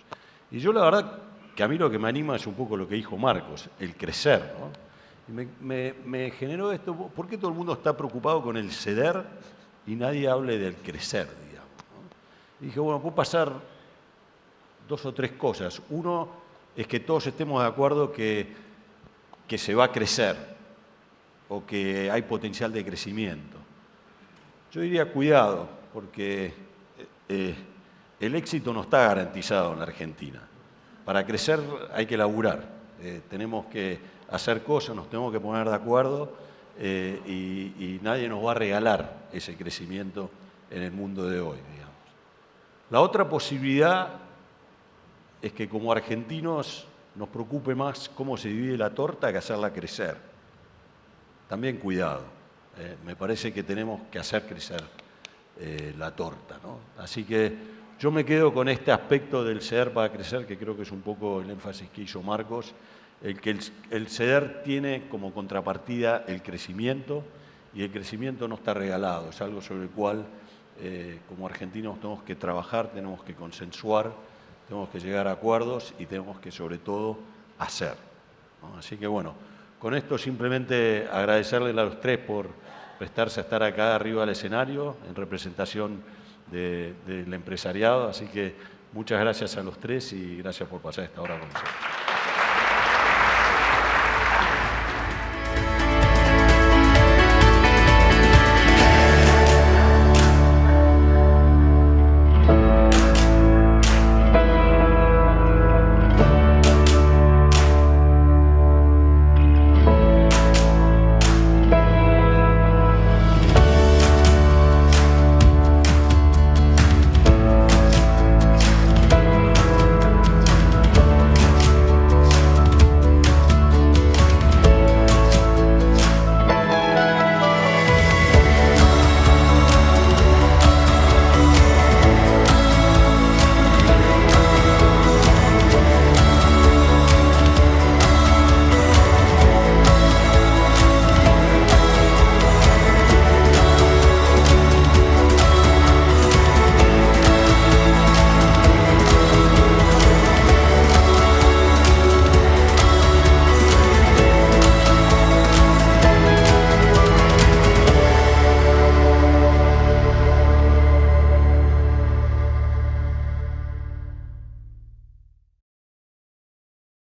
Y yo la verdad que a mí lo que me anima es un poco lo que dijo Marcos, el crecer, ¿no? Y me generó esto, ¿por qué todo el mundo está preocupado con el ceder y nadie hable del crecer, digamos, ¿no? Y dije, bueno, puedo pasar 2 o 3 cosas. Uno es que todos estemos de acuerdo que se va a crecer o que hay potencial de crecimiento. Yo diría cuidado, porque el éxito no está garantizado en la Argentina. Para crecer hay que laburar, tenemos que hacer cosas, nos tenemos que poner de acuerdo y nadie nos va a regalar ese crecimiento en el mundo de hoy, digamos. La otra posibilidad es que como argentinos nos preocupe más cómo se divide la torta que hacerla crecer. También cuidado, me parece que tenemos que hacer crecer la torta, ¿no? Así que yo me quedo con este aspecto del CEDER para crecer, que creo que es un poco el énfasis que hizo Marcos, el que el CEDER tiene como contrapartida el crecimiento, y el crecimiento no está regalado, es algo sobre el cual como argentinos tenemos que trabajar, tenemos que consensuar, tenemos que llegar a acuerdos y tenemos que sobre todo hacer, ¿no? Así que bueno, con esto simplemente agradecerles a los 3 por prestarse a estar acá arriba del escenario en representación del empresariado, así que muchas gracias a los 3 y gracias por pasar esta hora con nosotros.